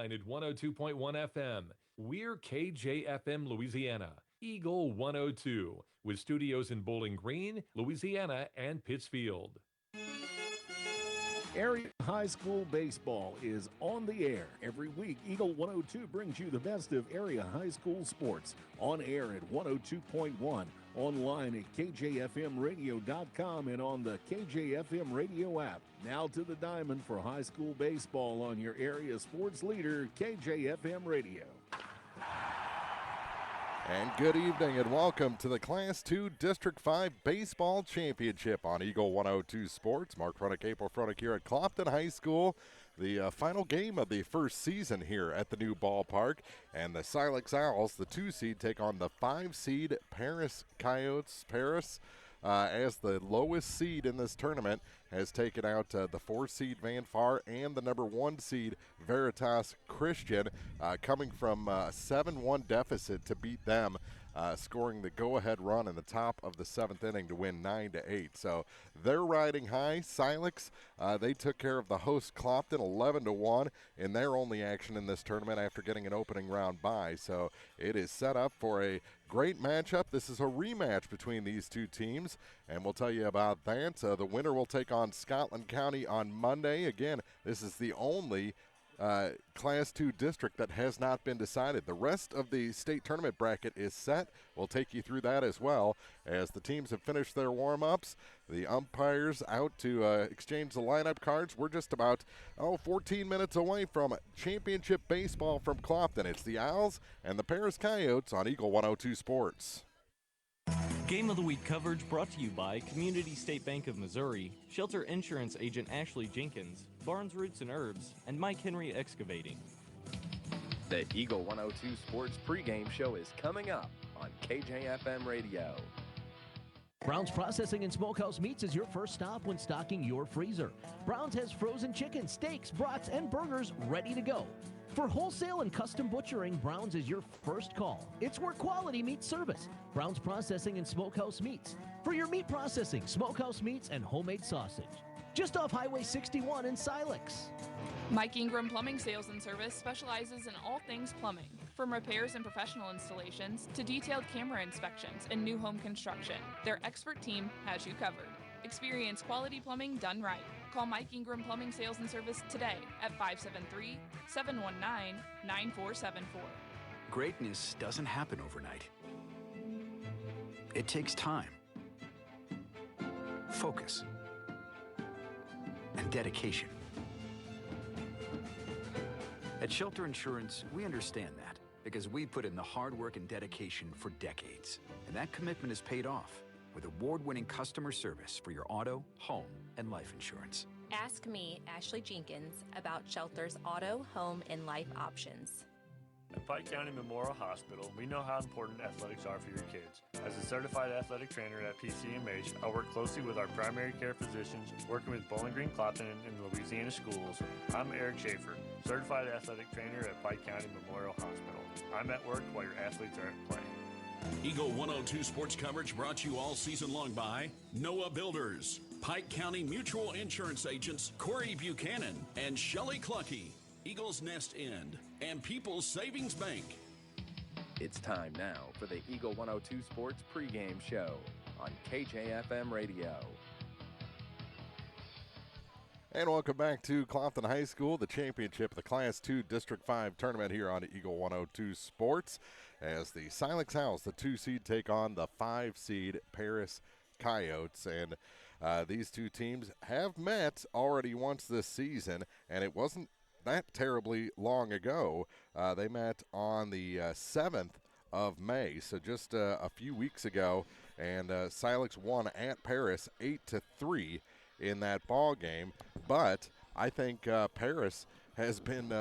online at 102.1 FM. We're KJFM Louisiana, Eagle 102, with studios in Bowling Green, Louisiana, and Pittsfield. Area High School Baseball is on the air. Every week, Eagle 102 brings you the best of area high school sports. On air at 102.1, online at kjfmradio.com, and on the KJFM radio app. Now to the diamond for high school baseball on your area sports leader, KJFM Radio. And good evening and welcome to the Class 2 District 5 Baseball Championship on Eagle 102 Sports. Mark Fronick, April Fronick here at Clopton High School. The final game of the first season here at the new ballpark. And the Silex Owls, the 2-seed, take on the 5-seed Paris Coyotes. Paris, as the lowest seed in this tournament, has taken out the 4-seed Van Far and the number 1 seed Veritas Christian, coming from a 7-1 deficit to beat them, scoring the go-ahead run in the top of the 7th inning to win 9-8. So they're riding high. Silex, they took care of the host Clopton 11-1 in their only action in this tournament after getting an opening round bye. So it is set up for a great matchup. This is a rematch between these two teams, and we'll tell you about that. The winner will take on Scotland County on Monday. Again, this is the only Class 2 district that has not been decided. The rest of the state tournament bracket is set. We'll take you through that as well as the teams have finished their warm-ups. The umpires out to exchange the lineup cards. We're just about 14 minutes away from championship baseball from Clopton. It's the Owls and the Paris Coyotes on Eagle 102 Sports. Game of the Week coverage brought to you by Community State Bank of Missouri, Shelter Insurance Agent Ashley Jenkins, Barnes Roots and Herbs, and Mike Henry Excavating. The Eagle 102 Sports pregame show is coming up on KJFM Radio. Brown's Processing and Smokehouse Meats is your first stop when stocking your freezer. Brown's has frozen chicken, steaks, brats, and burgers ready to go. For wholesale and custom butchering, Brown's is your first call. It's where quality meets service. Brown's Processing and Smokehouse Meats. For your meat processing, smokehouse meats, and homemade sausage. Just off Highway 61 in Silex. Mike Ingram Plumbing Sales and Service specializes in all things plumbing, from repairs and professional installations to detailed camera inspections and new home construction. Their expert team has you covered. Experience quality plumbing done right. Call Mike Ingram Plumbing Sales and Service today at 573-719-9474. Greatness doesn't happen overnight. It takes time, focus, and dedication. At Shelter Insurance, we understand that because we put in the hard work and dedication for decades. And that commitment is paid off with award-winning customer service for your auto, home, and life insurance. Ask me, Ashley Jenkins, about Shelter's auto, home, and life options. At Pike County Memorial Hospital, we know how important athletics are for your kids. As a certified athletic trainer at PCMH, I work closely with our primary care physicians, working with Bowling Green, Clopton, and Louisiana schools. I'm Eric Schaefer, certified athletic trainer at Pike County Memorial Hospital. I'm at work while your athletes are at play. Eagle 102 sports coverage brought to you all season long by Noah Builders, Pike County Mutual Insurance Agents Corey Buchanan and Shelley Cluckey, Eagles Nest End, and People's Savings Bank. It's time now for the Eagle 102 Sports pregame show on KJFM Radio. And welcome back to Clopton High School, the championship of the Class 2 District 5 tournament here on Eagle 102 Sports, as the Silex Owls, the 2-seed, take on the 5-seed Paris Coyotes. And these two teams have met already once this season, and it wasn't that terribly long ago. They met on the 7th of May, so just a few weeks ago, and Silex won at Paris 8-3 in that ball game. But I think Paris has been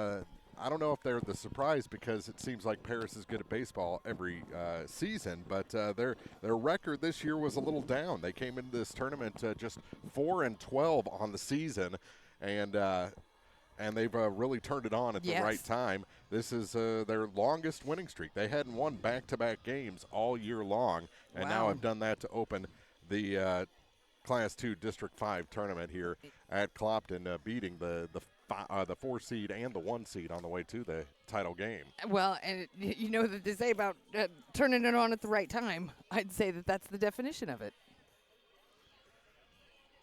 I don't know if they're the surprise, because it seems like Paris is good at baseball every season, but their record this year was a little down. They came into this tournament just 4-12 on the season, and they've really turned it on at the right time. This is their longest winning streak. They hadn't won back-to-back games all year long, and now have done that to open the Class 2 District 5 tournament here at Clopton, beating the the 4 seed and the 1 seed on the way to the title game. Well, and you know that they say about turning it on at the right time. I'd say that that's the definition of it.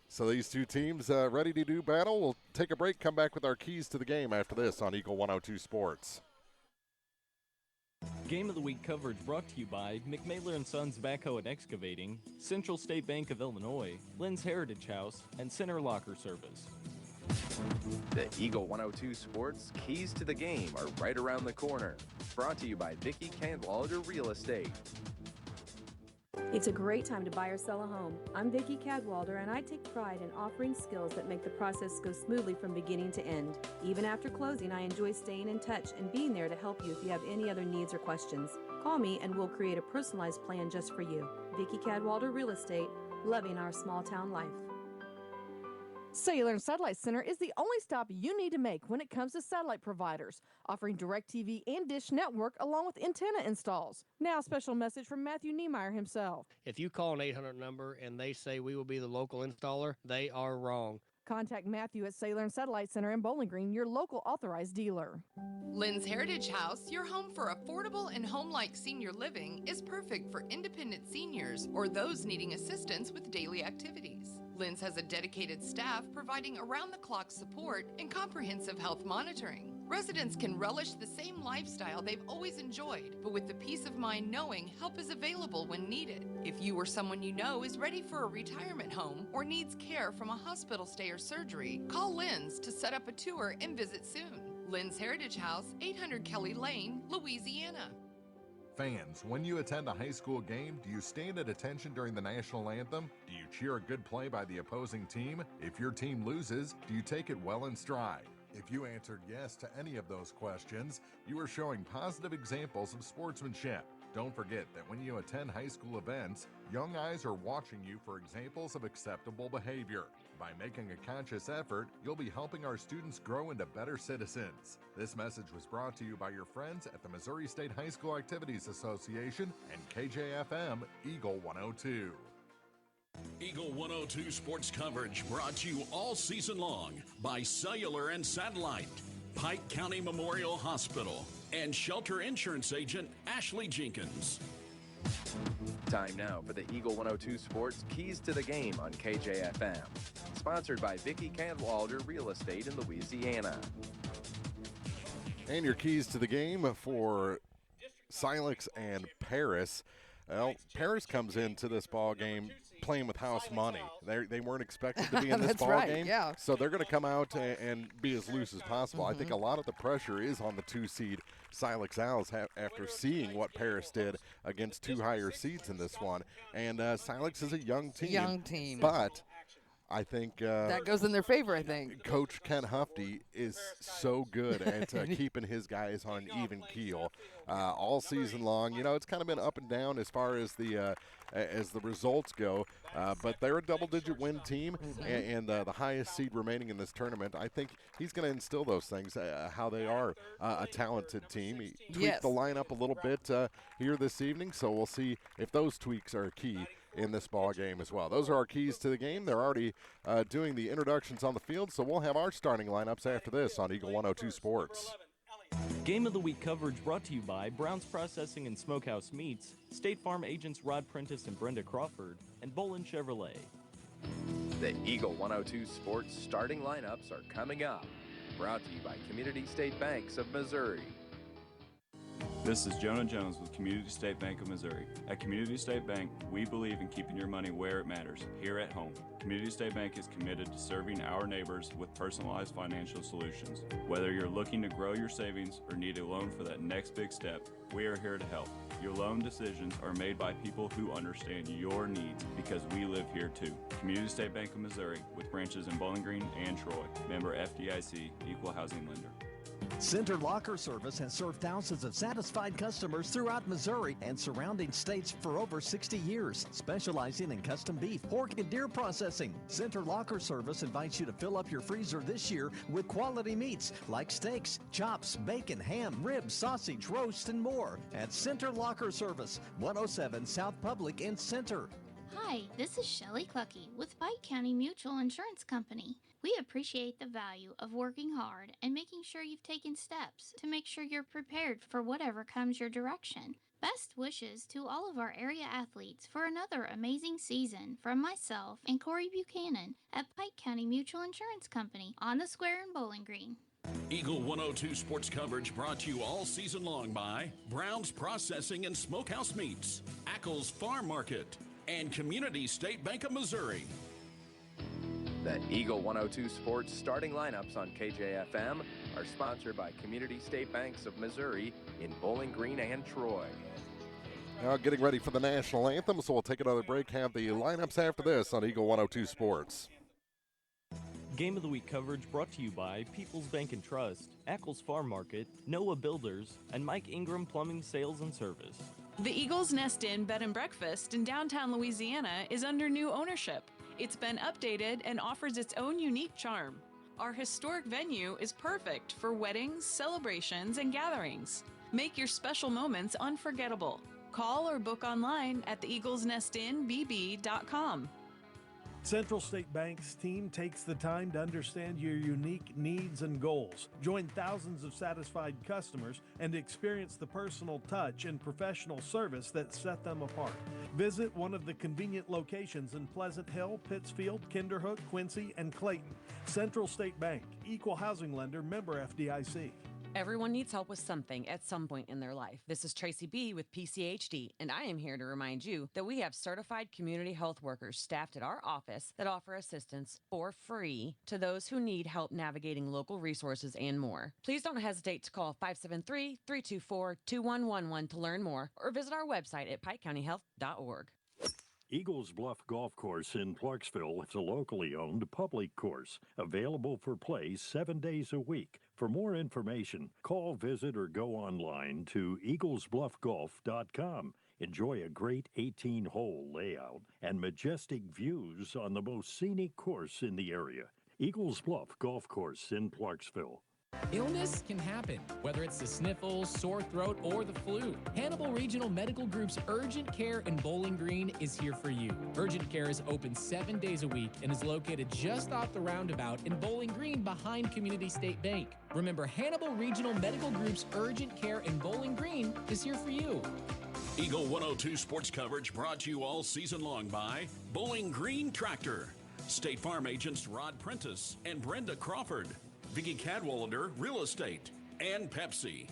So these two teams ready to do battle. We'll take a break, come back with our keys to the game after this on Eagle 102 Sports. Game of the Week coverage brought to you by McMailer & Sons Backhoe and Excavating, Central State Bank of Illinois, Lynn's Heritage House, and Center Locker Service. The Eagle 102 Sports Keys to the Game are right around the corner. Brought to you by Vicki Cadwalder Real Estate. It's a great time to buy or sell a home. I'm Vicki Cadwalder, and I take pride in offering skills that make the process go smoothly from beginning to end. Even after closing, I enjoy staying in touch and being there to help you if you have any other needs or questions. Call me and we'll create a personalized plan just for you. Vicki Cadwalder Real Estate, loving our small town life. Cellular and Satellite Center is the only stop you need to make when it comes to satellite providers, offering DirecTV and Dish Network along with antenna installs. Now, a special message from Matthew Niemeyer himself. If you call an 800 number and they say we will be the local installer, they are wrong. Contact Matthew at Cellular and Satellite Center in Bowling Green, your local authorized dealer. Lynn's Heritage House, your home for affordable and home-like senior living, is perfect for independent seniors or those needing assistance with daily activities. Lynn's has a dedicated staff providing around-the-clock support and comprehensive health monitoring. Residents can relish the same lifestyle they've always enjoyed, but with the peace of mind knowing help is available when needed. If you or someone you know is ready for a retirement home or needs care from a hospital stay or surgery, call Lynn's to set up a tour and visit soon. Lynn's Heritage House, 800 Kelly Lane, Louisiana. Fans, when you attend a high school game, do you stand at attention during the national anthem? Do you cheer a good play by the opposing team? If your team loses, do you take it well in stride? If you answered yes to any of those questions, you are showing positive examples of sportsmanship. Don't forget that when you attend high school events, young eyes are watching you for examples of acceptable behavior. By making a conscious effort, you'll be helping our students grow into better citizens. This message was brought to you by your friends at the Missouri State High School Activities Association and KJFM Eagle 102. Eagle 102 sports coverage brought to you all season long by Cellular and Satellite, Pike County Memorial Hospital, and Shelter Insurance Agent Ashley Jenkins. Time now for the Eagle 102 Sports Keys to the Game on KJFM. Sponsored by Vicki Cadwalder Real Estate in Louisiana. And your keys to the game for Silex and Paris. Well, Paris comes into this ball game playing with house money. They weren't expected to be in this ball game, yeah. So they're going to come out and be as loose as possible. I think a lot of the pressure is on the 2-seed Silex Owls after seeing what Paris did against 2 higher seeds in this one. And Silex is a young team. But I think that goes in their favor, I think. Coach Ken Hufty is so good at keeping his guys on an even keel all season long. You know, it's kind of been up and down as far as the results go, but they're a double-digit win team and the highest seed remaining in this tournament. I think he's going to instill those things, how they are a talented team. He tweaked the lineup a little bit here this evening, so we'll see if those tweaks are key in this ball game as well. Those are our keys to the game. They're already doing the introductions on the field, so we'll have our starting lineups after this on Eagle 102 Sports. Game of the Week coverage brought to you by Brown's Processing and Smokehouse Meats, State Farm agents Rod Prentice and Brenda Crawford, and Bolin Chevrolet. The Eagle 102 Sports starting lineups are coming up. Brought to you by Community State Banks of Missouri. This is Jonah Jones with Community State Bank of Missouri. At Community State Bank, we believe in keeping your money where it matters, here at home. Community State Bank is committed to serving our neighbors with personalized financial solutions. Whether you're looking to grow your savings or need a loan for that next big step, we are here to help. Your loan decisions are made by people who understand your needs because we live here too. Community State Bank of Missouri with branches in Bowling Green and Troy. Member FDIC, Equal Housing Lender. Center Locker Service has served thousands of satisfied customers throughout Missouri and surrounding states for over 60 years, specializing in custom beef, pork, and deer processing. Center Locker Service invites you to fill up your freezer this year with quality meats like steaks, chops, bacon, ham, ribs, sausage, roast, and more at Center Locker Service, 107 South Public in Center. Hi, this is Shelley Clucky with Pike County Mutual Insurance Company. We appreciate the value of working hard and making sure you've taken steps to make sure you're prepared for whatever comes your direction. Best wishes to all of our area athletes for another amazing season from myself and Corey Buchanan at Pike County Mutual Insurance Company on the Square in Bowling Green. Eagle 102 sports coverage brought to you all season long by Brown's Processing and Smokehouse Meats, Ackles Farm Market, and Community State Bank of Missouri. The Eagle 102 Sports starting lineups on KJFM are sponsored by Community State Banks of Missouri in Bowling Green and Troy. Now getting ready for the national anthem, so we'll take another break. Have the lineups after this on Eagle 102 Sports. Game of the Week coverage brought to you by People's Bank and Trust, Ackles Farm Market, Noah Builders, and Mike Ingram Plumbing Sales and Service. The Eagles Nest Inn Bed and Breakfast in downtown Louisiana is under new ownership. It's been updated and offers its own unique charm. Our historic venue is perfect for weddings, celebrations, and gatherings. Make your special moments unforgettable. Call or book online at theeaglesnestinbb.com. Central State Bank's team takes the time to understand your unique needs and goals. Join thousands of satisfied customers and experience the personal touch and professional service that set them apart. Visit one of the convenient locations in Pleasant Hill, Pittsfield, Kinderhook, Quincy, and Clayton. Central State Bank, equal housing lender, member FDIC. Everyone needs help with something at some point in their life. This is Tracy B. with PCHD, and I am here to remind you that we have certified community health workers staffed at our office that offer assistance for free to those who need help navigating local resources and more. Please don't hesitate to call 573-324-2111 to learn more or visit our website at pikecountyhealth.org. Eagles Bluff Golf Course in Clarksville is a locally owned public course available for play 7 days a week. For more information, call, visit, or go online to eaglesbluffgolf.com. Enjoy a great 18-hole layout and majestic views on the most scenic course in the area. Eagles Bluff Golf Course in Clarksville. Illness can happen, whether it's the sniffles, sore throat, or the flu. Hannibal Regional Medical Group's Urgent Care in Bowling Green is here for you. Urgent Care is open 7 days a week and is located just off the roundabout in Bowling Green behind Community State Bank. Remember, Hannibal Regional Medical Group's Urgent Care in Bowling Green is here for you. Eagle 102 sports coverage brought to you all season long by Bowling Green Tractor, State Farm agents Rod Prentice and Brenda Crawford, Vicki Cadwallader Real Estate, and Pepsi.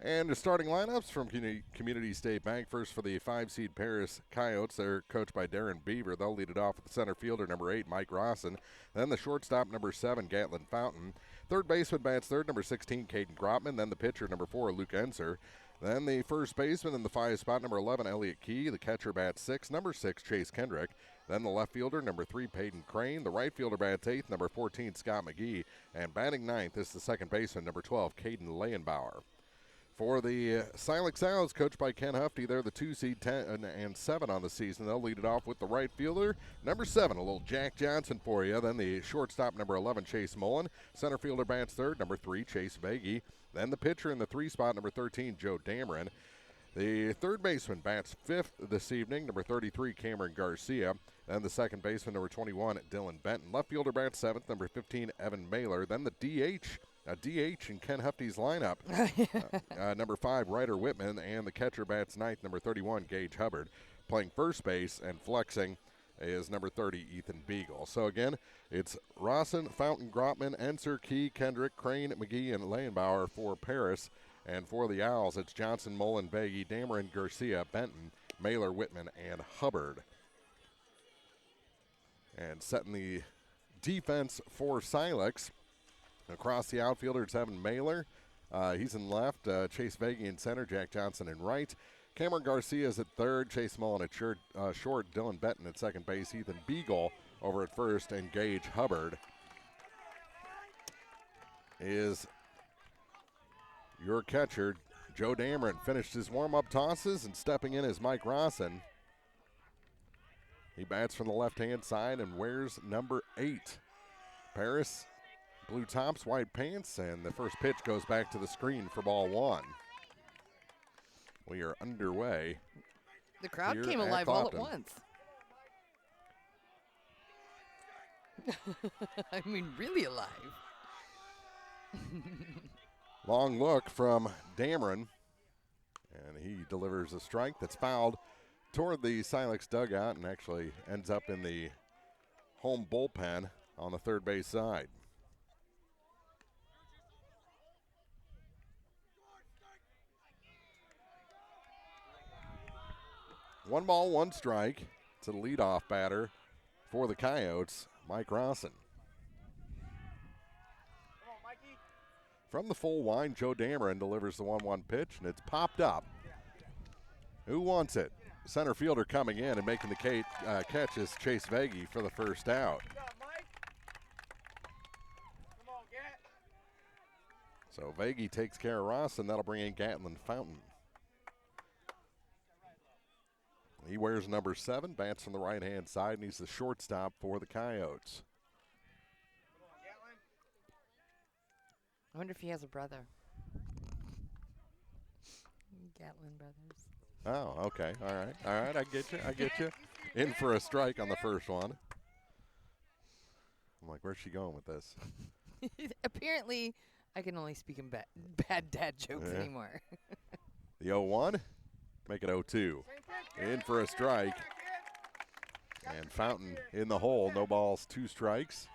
And the starting lineups from Community State Bank. First for the 5-seed Paris Coyotes. They're coached by Darren Beaver. They'll lead it off with the center fielder, number 8, Mike Rawson. Then the shortstop, number 7, Gatlin Fountain. Third baseman bats third, number 16, Caden Grotman. Then the pitcher, number 4, Luke Enser. Then the first baseman in the 5 spot, number 11, Elliott Key. The catcher bats 6, number 6, Chase Kendrick. Then the left fielder, number 3, Peyton Crane. The right fielder bats 8th, number 14, Scott McGee. And batting 9th is the second baseman, number 12, Caden Leyenbauer. For the Silex Owls, coached by Ken Hufty, they're the 2-seed 10 and 7 on the season. They'll lead it off with the right fielder, number 7, a little Jack Johnson for you. Then the shortstop, number 11, Chase Mullen. Center fielder bats third, number 3, Chase Vagey. Then the pitcher in the 3 spot, number 13, Joe Dameron. The third baseman bats 5th this evening, number 33, Cameron Garcia. Then the second baseman, number 21, Dylan Benton. Left fielder bats 7th, number 15, Evan Mailer. Then the DH. DH in Ken Hufty's lineup, number 5, Ryder Whitman, and the catcher bats 9th, number 31, Gage Hubbard. Playing first base and flexing is number 30, Ethan Beagle. So again, it's Rawson, Fountain, Grotman, Enser, Key, Kendrick, Crane, McGee, and Leyenbauer for Paris. And for the Owls, it's Johnson, Mullen, Baggy, Dameron, Garcia, Benton, Mailer, Whitman, and Hubbard. And setting the defense for Silex. Across the outfielder, it's Evan Mailer. He's in left. Chase Vagey in center. Jack Johnson in right. Cameron Garcia is at third. Chase Mullen at short. Dylan Benton at second base. Ethan Beagle over at first. And Gage Hubbard is your catcher. Joe Dameron finished his warm-up tosses, and stepping in is Mike Rawson. He bats from the left-hand side and wears number 8. Paris, blue tops, white pants, and the first pitch goes back to the screen for ball 1. We are underway. The crowd came alive all at once. I mean, really alive. Long look from Dameron, and he delivers a strike that's fouled toward the Silex dugout and actually ends up in the home bullpen on the third base side. One ball, one strike to the leadoff batter for the Coyotes, Mike Rawson. From the full line, Joe Dameron delivers the 1-1 pitch, and it's popped up. Who wants it? Center fielder coming in and making the catch is Chase Veggie for the first out. So Veggie takes care of Ross, and that'll bring in Gatlin Fountain. He wears number 7, bats from the right-hand side, and he's the shortstop for the Coyotes. I wonder if he has a brother. Gatlin Brothers. Oh, okay. All right. I get you. In for a strike on the first one. I'm like, where's she going with this? Apparently, I can only speak in bad dad jokes anymore. The 0-1, make it 0-2. In for a strike. And Fountain in the hole. No balls, 2 strikes.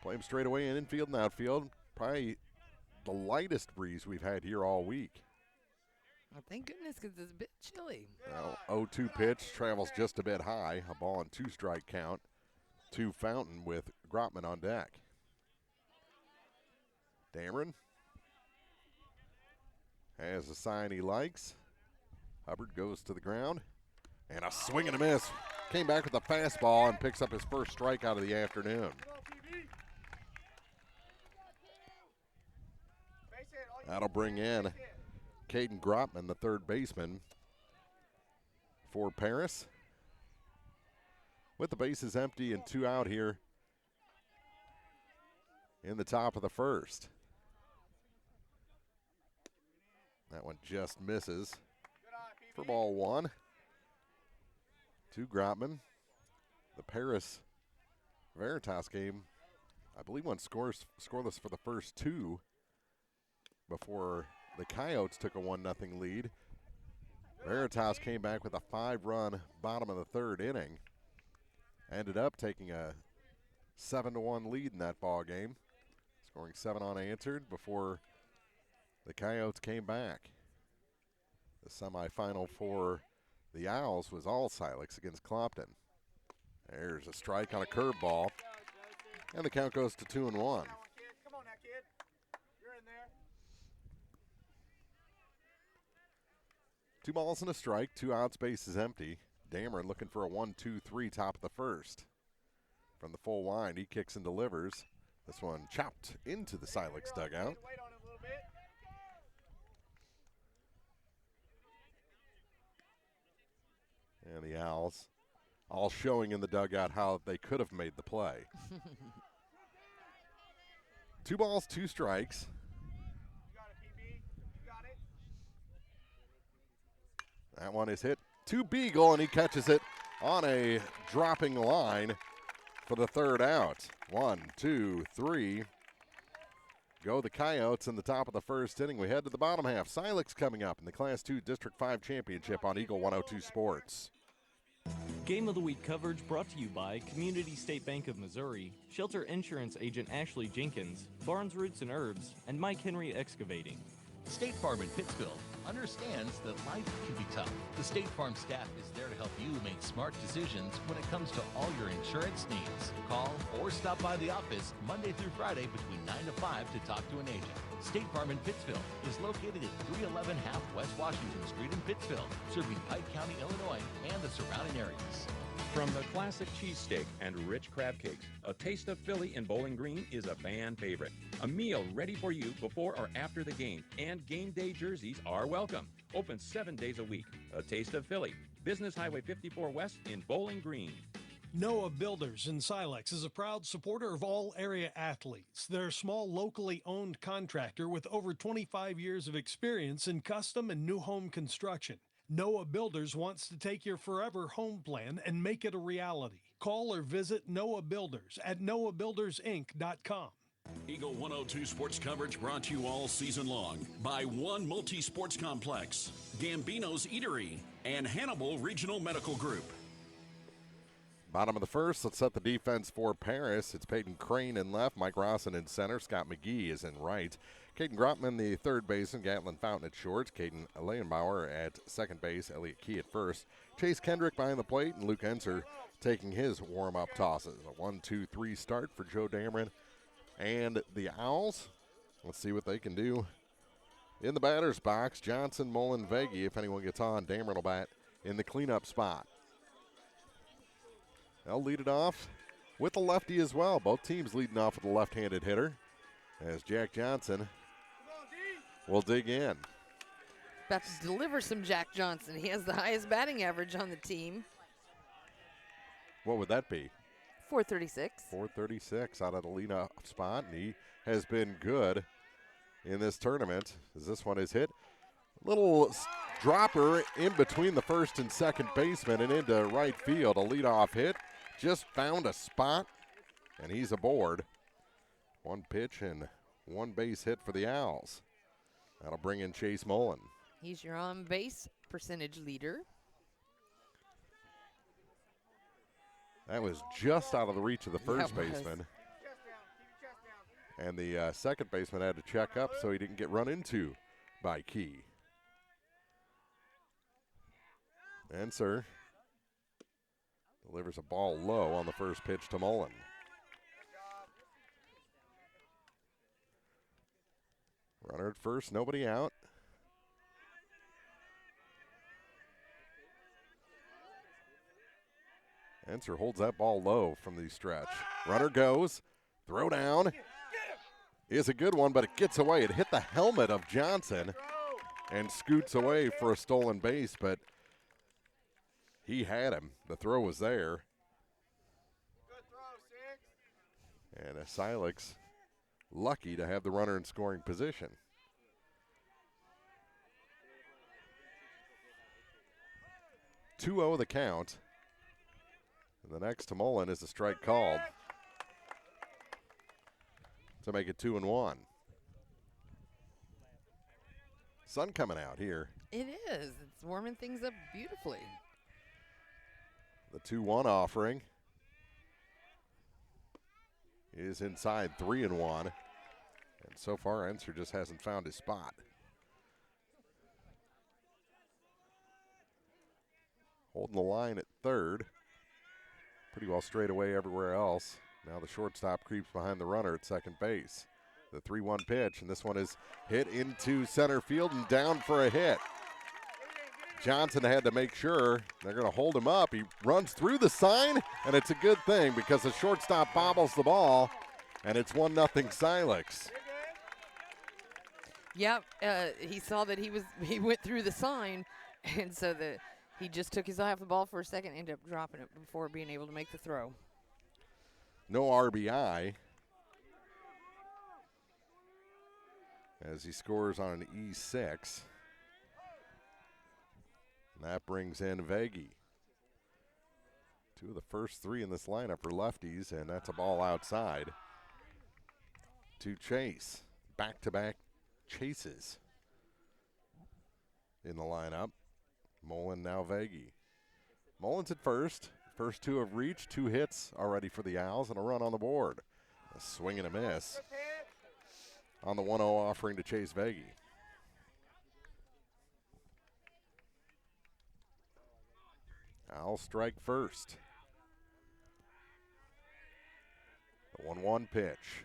Play him straight away in infield and outfield. Probably the lightest breeze we've had here all week. Well, thank goodness, because it's a bit chilly. Well, 0-2 pitch, travels just a bit high. A ball and 2 strike count to Fountain with Grotman on deck. Dameron has a sign he likes. Hubbard goes to the ground. And a swing and a miss. Came back with a fastball and picks up his first strikeout of the afternoon. That'll bring in Caden Grotman, the third baseman for Paris. With the bases empty and 2 out here in the top of the first. That one just misses for ball 1. To Grotman. The Paris Veritas game, I believe, went scoreless for the first 2 before the Coyotes took a 1-0 lead. Veritas came back with a 5-run bottom of the third inning. Ended up taking a 7-1 lead in that ball game, scoring 7 unanswered before the Coyotes came back. The semifinal for the Owls was all Silex against Clopton. There's a strike on a curveball, and the count goes to 2-1. 2 balls and a strike, 2 outs, bases empty. Dameron looking for a 1-2-3 top of the first. From the full line, he kicks and delivers. This one chopped into the Silex dugout. And the Owls all showing in the dugout how they could have made the play. 2 balls, 2 strikes. That one is hit to Beagle, and he catches it on a dropping line for the third out. 1, 2, 3. Go the Coyotes in the top of the first inning. We head to the bottom half. Silex coming up in the Class 2 District 5 Championship on Eagle 102 Sports. Game of the Week coverage brought to you by Community State Bank of Missouri, Shelter Insurance Agent Ashley Jenkins, Barnes Roots and Herbs, and Mike Henry Excavating. State Farm in Pittsville understands that life can be tough. The State Farm staff is there to help you make smart decisions when it comes to all your insurance needs. Call or stop by the office Monday through Friday between 9 to 5 to talk to an agent. State Farm in Pittsville is located at 311 Half West Washington Street in Pittsville, serving Pike County, Illinois, and the surrounding areas. From the classic cheesesteak and rich crab cakes, a taste of Philly in Bowling Green is a fan favorite. A meal ready for you before or after the game, and game day jerseys are welcome. Open 7 days a week. A taste of Philly. Business Highway 54 West in Bowling Green. Noah Builders in Silex is a proud supporter of all area athletes. They're a small, locally owned contractor with over 25 years of experience in custom and new home construction. Noah Builders wants to take your forever home plan and make it a reality. Call or visit Noah Builders at noahbuildersinc.com. Eagle 102 sports coverage brought to you all season long by One Multi-Sports Complex, Gambino's Eatery, and Hannibal Regional Medical Group. Bottom of the first, let's set the defense for Paris. It's Peyton Crane in left, Mike Rosson in center, Scott McGee is in right. Caden Grotman, the third baseman, Gatlin Fountain at short, Caden Leyenbauer at second base, Elliott Key at first, Chase Kendrick behind the plate, and Luke Enser taking his warm-up tosses. A 1-2-3 start for Joe Dameron and the Owls. Let's see what they can do. In the batter's box, Johnson, Mullen, Veggie. If anyone gets on, Dameron will bat in the cleanup spot. They'll lead it off with the lefty as well. Both teams leading off with a left-handed hitter as Jack Johnson will dig in. About to deliver some Jack Johnson. He has the highest batting average on the team. What would that be? 436. 436 out of the lead-off spot, and he has been good in this tournament as this one is hit. Little dropper in between the first and second baseman and into right field. A leadoff hit. Just found a spot, and he's aboard. One pitch and one base hit for the Owls. That'll bring in Chase Mullen. He's your on-base percentage leader. That was just out of the reach of the first baseman. And the second baseman had to check up so he didn't get run into by Key. Enser delivers a ball low on the first pitch to Mullen. Runner at first, nobody out. Enser holds that ball low from the stretch. Runner goes, throw down. Is a good one, but it gets away. It hit the helmet of Johnson and scoots away for a stolen base, but he had him. The throw was there. And a Silex lucky to have the runner in scoring position. (2-0) the count. And the next to Mullen is a strike called to make it 2-1. Sun coming out here. It is. It's warming things up beautifully. The 2-1 offering is inside 3-1. And so far, Enser just hasn't found his spot. Holding the line at third. Pretty well straight away everywhere else. Now the shortstop creeps behind the runner at second base. The 3-1 pitch, and this one is hit into center field and down for a hit. Johnson had to make sure they're going to hold him up. He runs through the sign, and it's a good thing because the shortstop bobbles the ball, and it's 1-0 Silex. Yep, he saw that he went through the sign, and so he just took his eye off the ball for a second, ended up dropping it before being able to make the throw. No RBI as he scores on an E6. And that brings in Veggie. Two of the first three in this lineup are lefties, and that's a ball outside to Chase. Back-to-back chases in the lineup. Mullen, now Veggie. Mullen's at first. First two have reached, 2 hits already for the Owls, and a run on the board. A swing and a miss on the 1-0 offering to Chase Veggie. Owls strike first. The 1-1 pitch.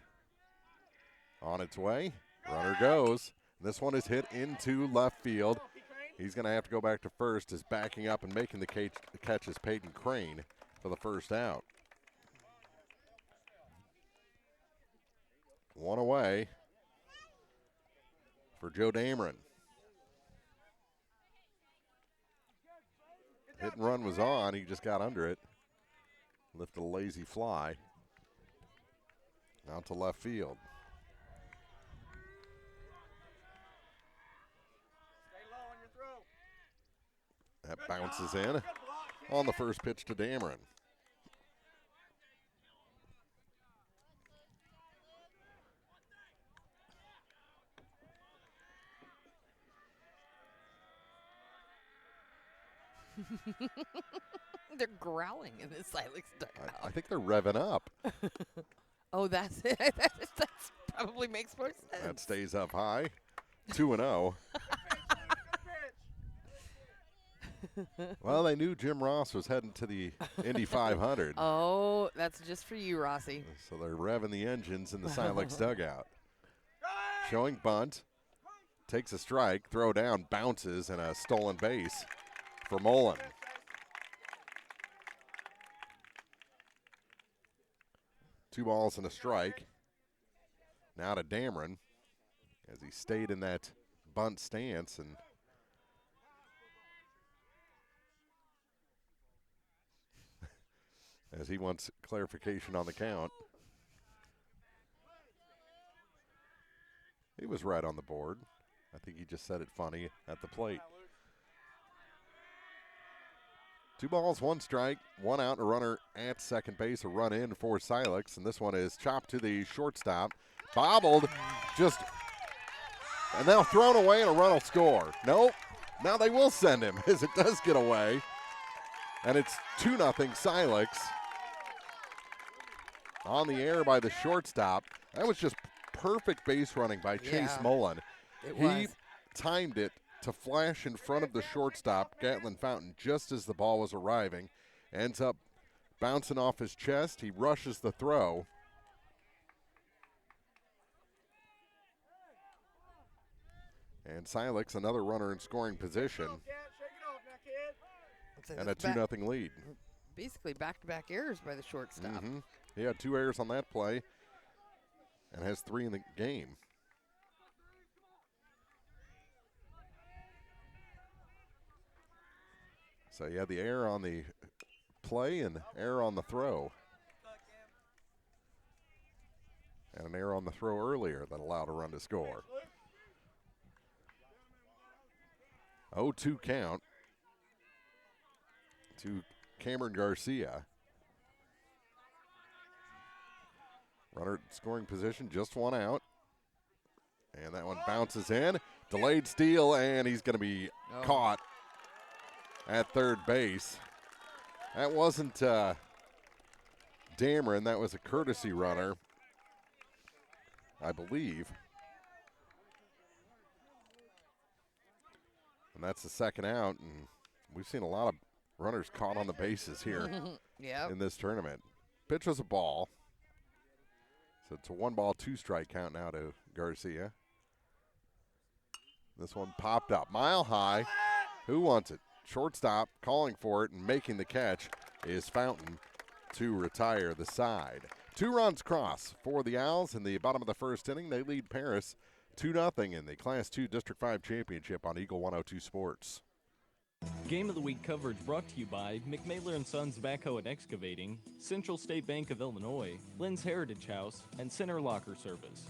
On its way. Runner goes. This one is hit into left field. He's going to have to go back to first as backing up and making the catch is Peyton Crane for the first out. One away for Joe Dameron. Hit and run was on. He just got under it. Lifted a lazy fly. Out to left field. That bounces in on the first pitch to Dameron. They're growling in the Silex dugout. I think they're revving up. Oh, that's it. That probably makes more sense. That stays up high. 2-0. Well, they knew Jim Ross was heading to the Indy 500. Oh, that's just for you, Rossi. So they're revving the engines in the Silex dugout. Showing bunt. Takes a strike. Throw down. Bounces. And a stolen base for Mullen. Two balls and a strike. Now to Dameron as he stayed in that bunt stance. And as he wants clarification on the count. He was right on the board. I think he just said it funny at the plate. 2 balls, 1 strike, 1 out, and a runner at second base, a run in for Silex. And this one is chopped to the shortstop. Bobbled, and now thrown away, and a run will score. Nope. Now they will send him as it does get away. And it's 2-0 Silex. On the air by the shortstop. That was just perfect base running by Chase Mullen. He timed it to flash in front of the shortstop, Gatlin Fountain, just as the ball was arriving. Ends up bouncing off his chest. He rushes the throw. And Silex, another runner in scoring position. And a 2-0 lead. Basically back-to-back errors by the shortstop. He had 2 errors on that play and has 3 in the game. So you had the error on the play and error on the throw. And an error on the throw earlier that allowed a run to score. 0-2 count to Cameron Garcia. Runner in scoring position, just 1 out. And that one bounces in. Delayed steal, and he's going to be caught at third base. That wasn't Dameron. That was a courtesy runner, I believe. And that's the second out. And we've seen a lot of runners caught on the bases here in this tournament. Pitch was a ball. So it's a 1 ball, 2 strike count now to Garcia. This one popped up. Mile high. Who wants it? Shortstop calling for it and making the catch is Fountain to retire the side. 2 runs cross for the Owls in the bottom of the first inning. They lead Paris 2-0 in the Class 2 District 5 Championship on Eagle 102 Sports. Game of the Week coverage brought to you by McMailer & Sons Backhoe and Excavating, Central State Bank of Illinois, Lynn's Heritage House, and Center Locker Service.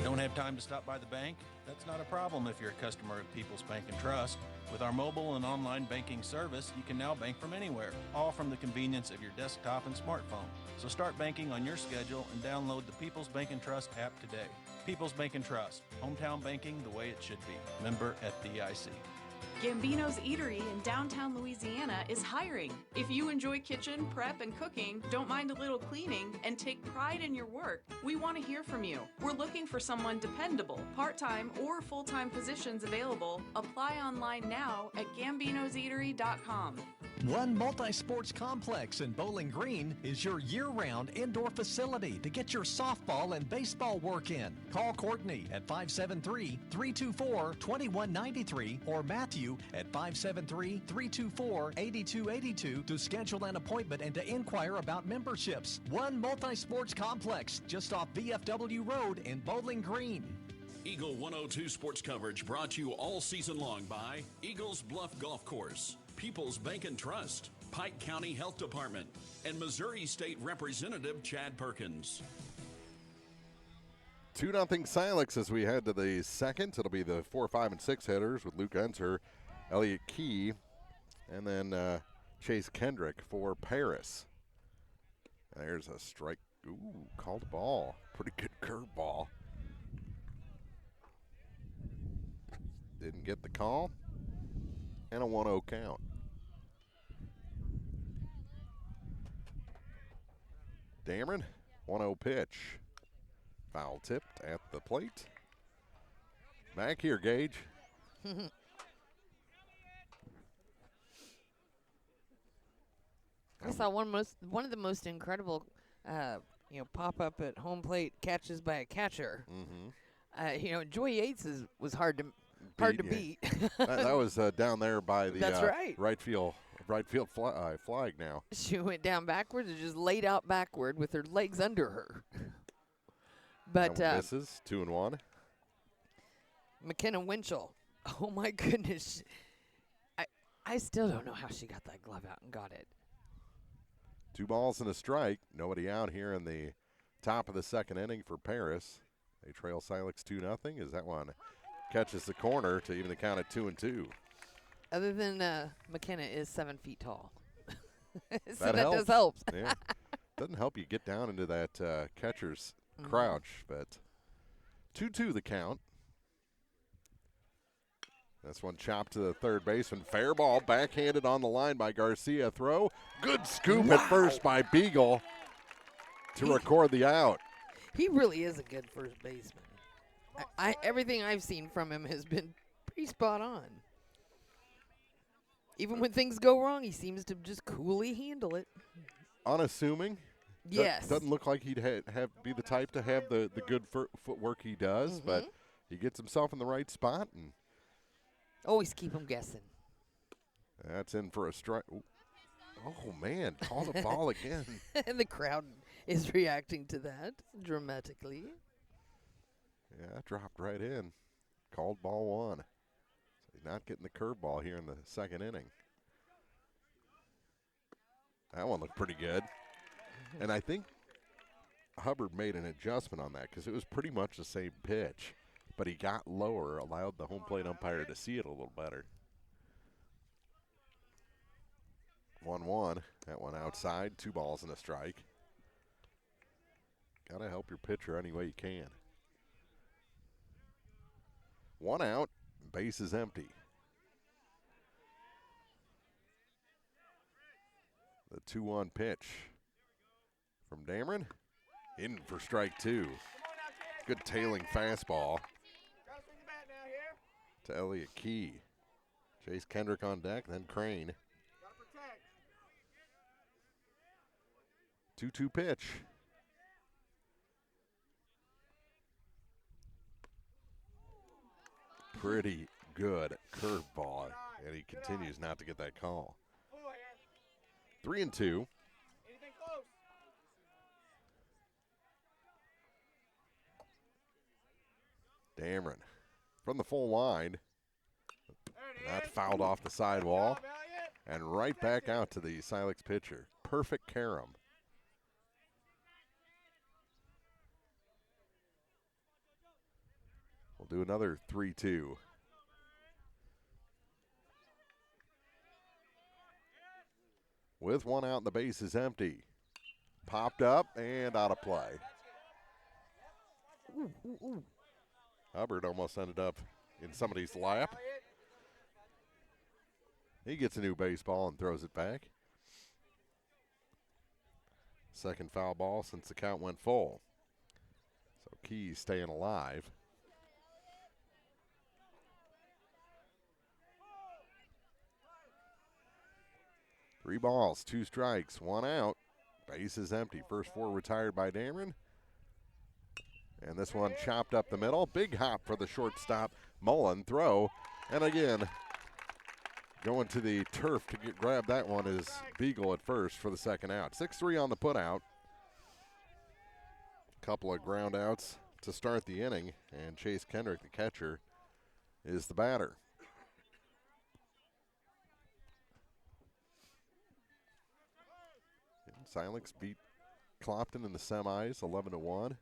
Don't have time to stop by the bank? That's not a problem if you're a customer of People's Bank and Trust. With our mobile and online banking service, you can now bank from anywhere, all from the convenience of your desktop and smartphone. So start banking on your schedule and download the People's Bank and Trust app today. People's Bank and Trust, hometown banking the way it should be. Member FDIC. Gambino's Eatery in downtown Louisiana is hiring. If you enjoy kitchen, prep, and cooking, don't mind a little cleaning, and take pride in your work, we want to hear from you. We're looking for someone dependable, part-time or full-time positions available. Apply online now at gambinoseatery.com. One Multi-Sports Complex in Bowling Green is your year-round indoor facility to get your softball and baseball work in. Call Courtney at 573-324-2193 or Matthew at 573-324-8282 to schedule an appointment and to inquire about memberships. One Multi-Sports Complex just off VFW Road in Bowling Green. Eagle 102 sports coverage brought to you all season long by Eagles Bluff Golf Course, People's Bank and Trust, Pike County Health Department, and Missouri State Representative Chad Perkins. 2-0 Silex as we head to the second. It'll be the 4, 5, and 6 hitters with Luke Enser, Elliott Key, and then Chase Kendrick for Paris. There's a strike. Ooh, called a ball. Pretty good curveball. Didn't get the call. And a 1-0 count. Dameron, 1-0 pitch. Foul tipped at the plate. Back here, Gage. I saw one of the most incredible, pop up at home plate catches by a catcher. Joy Yates was hard to beat. that was down there by the That's right. right field flag now. She went down backwards and just laid out backward with her legs under her. But that one misses, 2-1. McKenna Winchell. Oh my goodness. I still don't know how she got that glove out and got it. 2 balls and a strike. Nobody out here in the top of the second inning for Paris. They trail Silex 2-0 as that one catches the corner to even the count at 2-2. Other than McKenna is 7 feet tall. So that does help. Yeah. Doesn't help you get down into that catcher's crouch, but 2-2 the count. This one chopped to the third baseman. Fair ball, backhanded on the line by Garcia. Throw. Good scoop at first by Beagle to record the out. He really is a good first baseman. Everything I've seen from him has been pretty spot on. Even when things go wrong, he seems to just coolly handle it. Unassuming. Yes. Doesn't look like he'd be the type to have the good footwork he does, but he gets himself in the right spot. And always keep him guessing. That's in for a strike. Oh, man. Call the ball again. And the crowd is reacting to that dramatically. Yeah, dropped right in. Called ball 1. So he's not getting the curveball here in the second inning. That one looked pretty good. And I think Hubbard made an adjustment on that because it was pretty much the same pitch. But he got lower, allowed the home plate umpire to see it a little better. 1-1. That one outside. 2 balls and a strike. Got to help your pitcher any way you can. 1 out. Base is empty. The 2-1 pitch from Dameron. In for strike 2. Good tailing fastball to Elliott Key. Chase Kendrick on deck, then Crane. 2-2 pitch. Pretty good curveball, and he continues not to get that call. 3-2. Dameron from the full line. That fouled off the sidewall and right back out to the Silex pitcher. Perfect carom. We'll do another 3-2. With 1 out and the base is empty. Popped up and out of play. Hubbard almost ended up in somebody's lap. He gets a new baseball and throws it back. Second foul ball since the count went full. So Key's staying alive. Three balls, 2 strikes, 1 out. Base is empty. First 4 retired by Dameron. And this one chopped up the middle. Big hop for the shortstop. Mullen throw. And again, going to the turf to grab that one is Beagle at first for the second out. 6-3 on the putout. Couple of ground outs to start the inning. And Chase Kendrick, the catcher, is the batter. And Silex beat Clopton in the semis 11-1.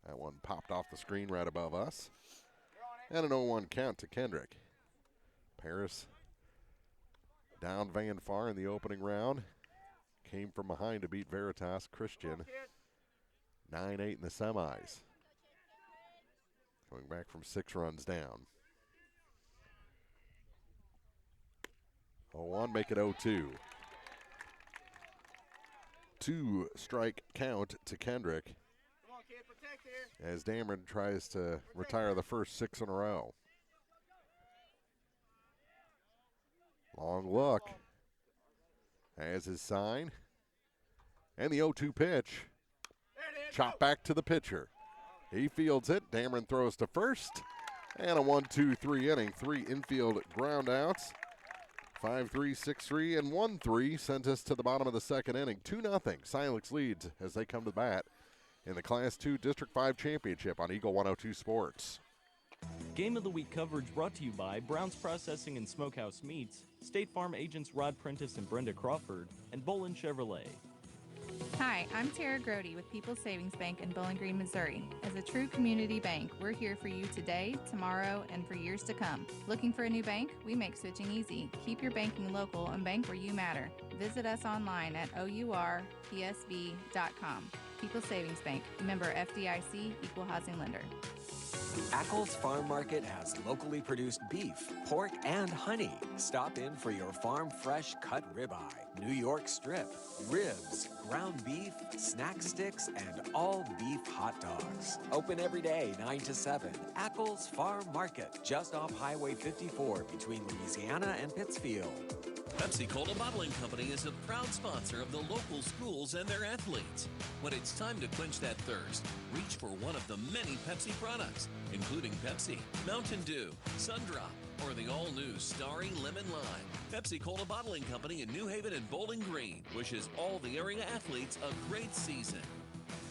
That one popped off the screen right above us. And an 0-1 count to Kendrick. Paris down Van Far in the opening round. Came from behind to beat Veritas Christian 9-8 in the semis. Coming back from 6 runs down. 0-1, make it 0-2. 2-strike count to Kendrick as Dameron tries to retire the first 6 in a row. Long look. Has his sign. And the 0-2 pitch. Chop back to the pitcher. He fields it. Dameron throws to first. And a 1-2-3 inning. 3 infield ground outs. 5-3, 6-3, and 1-3 sent us to the bottom of the second inning. 2-0. Silex leads as they come to bat in the Class 2 District 5 Championship on Eagle 102 Sports. Game of the Week coverage brought to you by Brown's Processing and Smokehouse Meats, State Farm agents Rod Prentice and Brenda Crawford, and Bolin Chevrolet. Hi, I'm Tara Grody with People's Savings Bank in Bowling Green, Missouri. As a true community bank, we're here for you today, tomorrow, and for years to come. Looking for a new bank? We make switching easy. Keep your banking local and bank where you matter. Visit us online at ourpsb.com. People's Savings Bank, member FDIC, equal housing lender. Ackles Farm Market has locally produced beef, pork, and honey. Stop in for your farm fresh cut ribeye, New York strip, ribs, ground beef, snack sticks, and all beef hot dogs. Open every day 9 to 7. Ackles Farm Market, just off Highway 54 between Louisiana and Pittsfield. Pepsi-Cola Bottling Company is a proud sponsor of the local schools and their athletes. When it's time to quench that thirst, reach for one of the many Pepsi products, including Pepsi, Mountain Dew, Sundrop, or the all-new Starry Lemon Lime. Pepsi-Cola Bottling Company in New Haven and Bowling Green wishes all the area athletes a great season.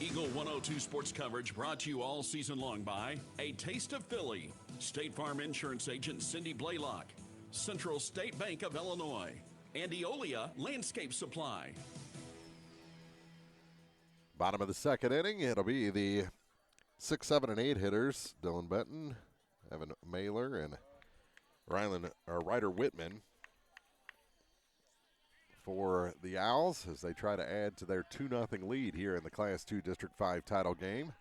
Eagle 102 sports coverage brought to you all season long by A Taste of Philly, State Farm Insurance Agent Cindy Blaylock, Central State Bank of Illinois, and Eolia Landscape Supply. Bottom of the second inning, it'll be the 6, 7, and 8 hitters. Dylan Benton, Evan Mailer, and Ryder Whitman for the Owls as they try to add to their 2-0 lead here in the Class 2 District 5 title game.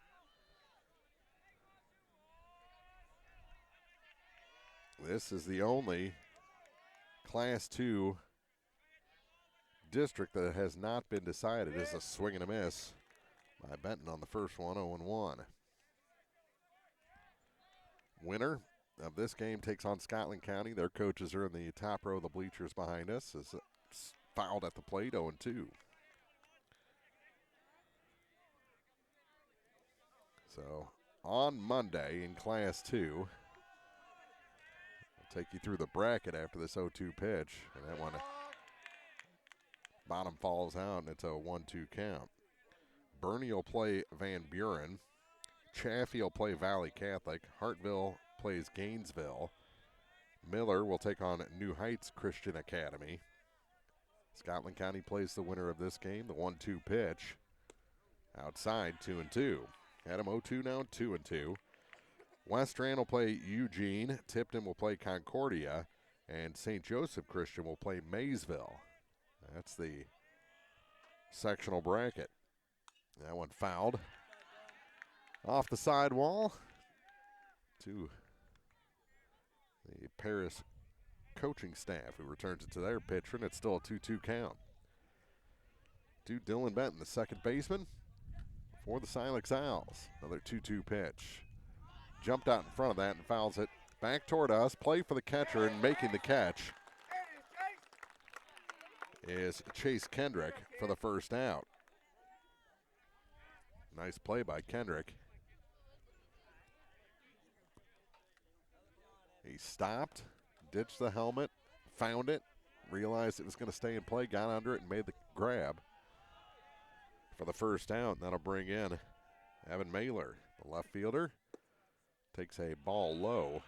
This is the only Class 2 district that has not been decided. It's a swing and a miss by Benton on the first one, 0-1. Winner of this game takes on Scotland County. Their coaches are in the top row of the bleachers behind us. As it's fouled at the plate, 0-2. So on Monday in Class 2, take you through the bracket after this 0-2 pitch. And that one, bottom falls out, and it's a 1-2 count. Bernie will play Van Buren. Chaffee will play Valley Catholic. Hartville plays Gainesville. Miller will take on New Heights Christian Academy. Scotland County plays the winner of this game, the 1-2 pitch. Outside, 2-2. Adam 0-2 now, 2-2. West Rand will play Eugene, Tipton will play Concordia, and St. Joseph Christian will play Maysville. That's the sectional bracket. That one fouled off the sidewall to the Paris coaching staff, who returns it to their pitcher, and it's still a 2-2 count. To Dylan Benton, the second baseman for the Silex Owls. Another 2-2 pitch. Jumped out in front of that and fouls it back toward us. Play for the catcher, and making the catch is Chase Kendrick for the first out. Nice play by Kendrick. He stopped, ditched the helmet, found it, realized it was going to stay in play, got under it, and made the grab for the first out. And that'll bring in Evan Mailer, the left fielder. Takes a ball low.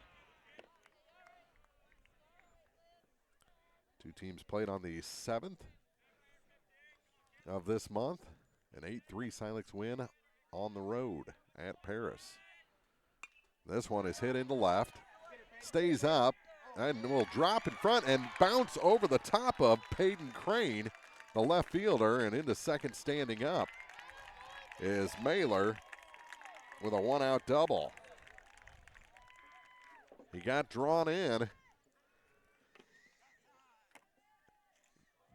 Two teams played on the 7th of this month. An 8-3 Silex win on the road at Paris. This one is hit into left. Stays up and will drop in front and bounce over the top of Peyton Crane, the left fielder, and into second standing up is Mailer with a one-out double. He got drawn in.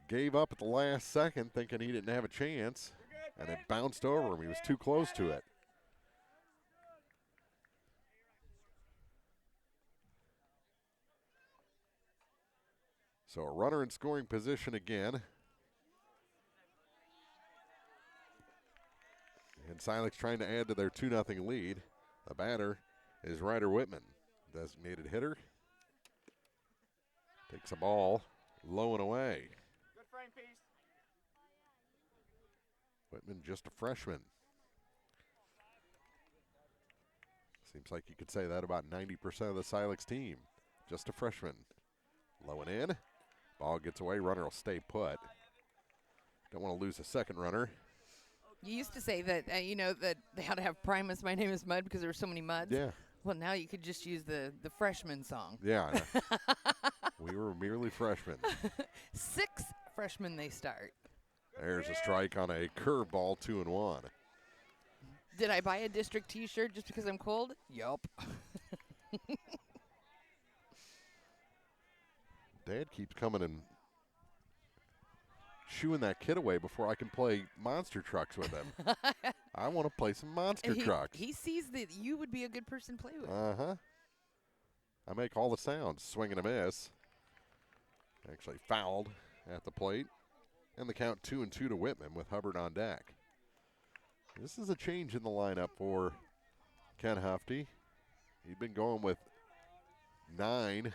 gave up at the last second thinking he didn't have a chance, and it bounced over him. He was too close to it. So a runner in scoring position again. And Silex trying to add to their 2-0 lead. The batter is Ryder Whitman, designated hitter. Takes a ball low and away. Good frame piece. Whitman, just a freshman. Seems like you could say that about 90% of the Silex team. Just a freshman. Low and in. Ball gets away. Runner will stay put. Don't want to lose a second runner. You used to say that, that they had to have Primus, My Name is Mud, because there were so many muds. Yeah. Well, now you could just use the freshman song. Yeah. We were merely freshmen. 6 freshmen they start. There's a strike on a curveball, 2-1. Did I buy a district T-shirt just because I'm cold? Yup. Dad keeps coming and shooing that kid away before I can play monster trucks with him. I want to play some monster trucks. He sees that you would be a good person to play with. Uh-huh. I make all the sounds. Swing and a miss. Actually fouled at the plate. And the count 2-2 to Whitman with Hubbard on deck. This is a change in the lineup for Ken Hufty. He'd been going with 9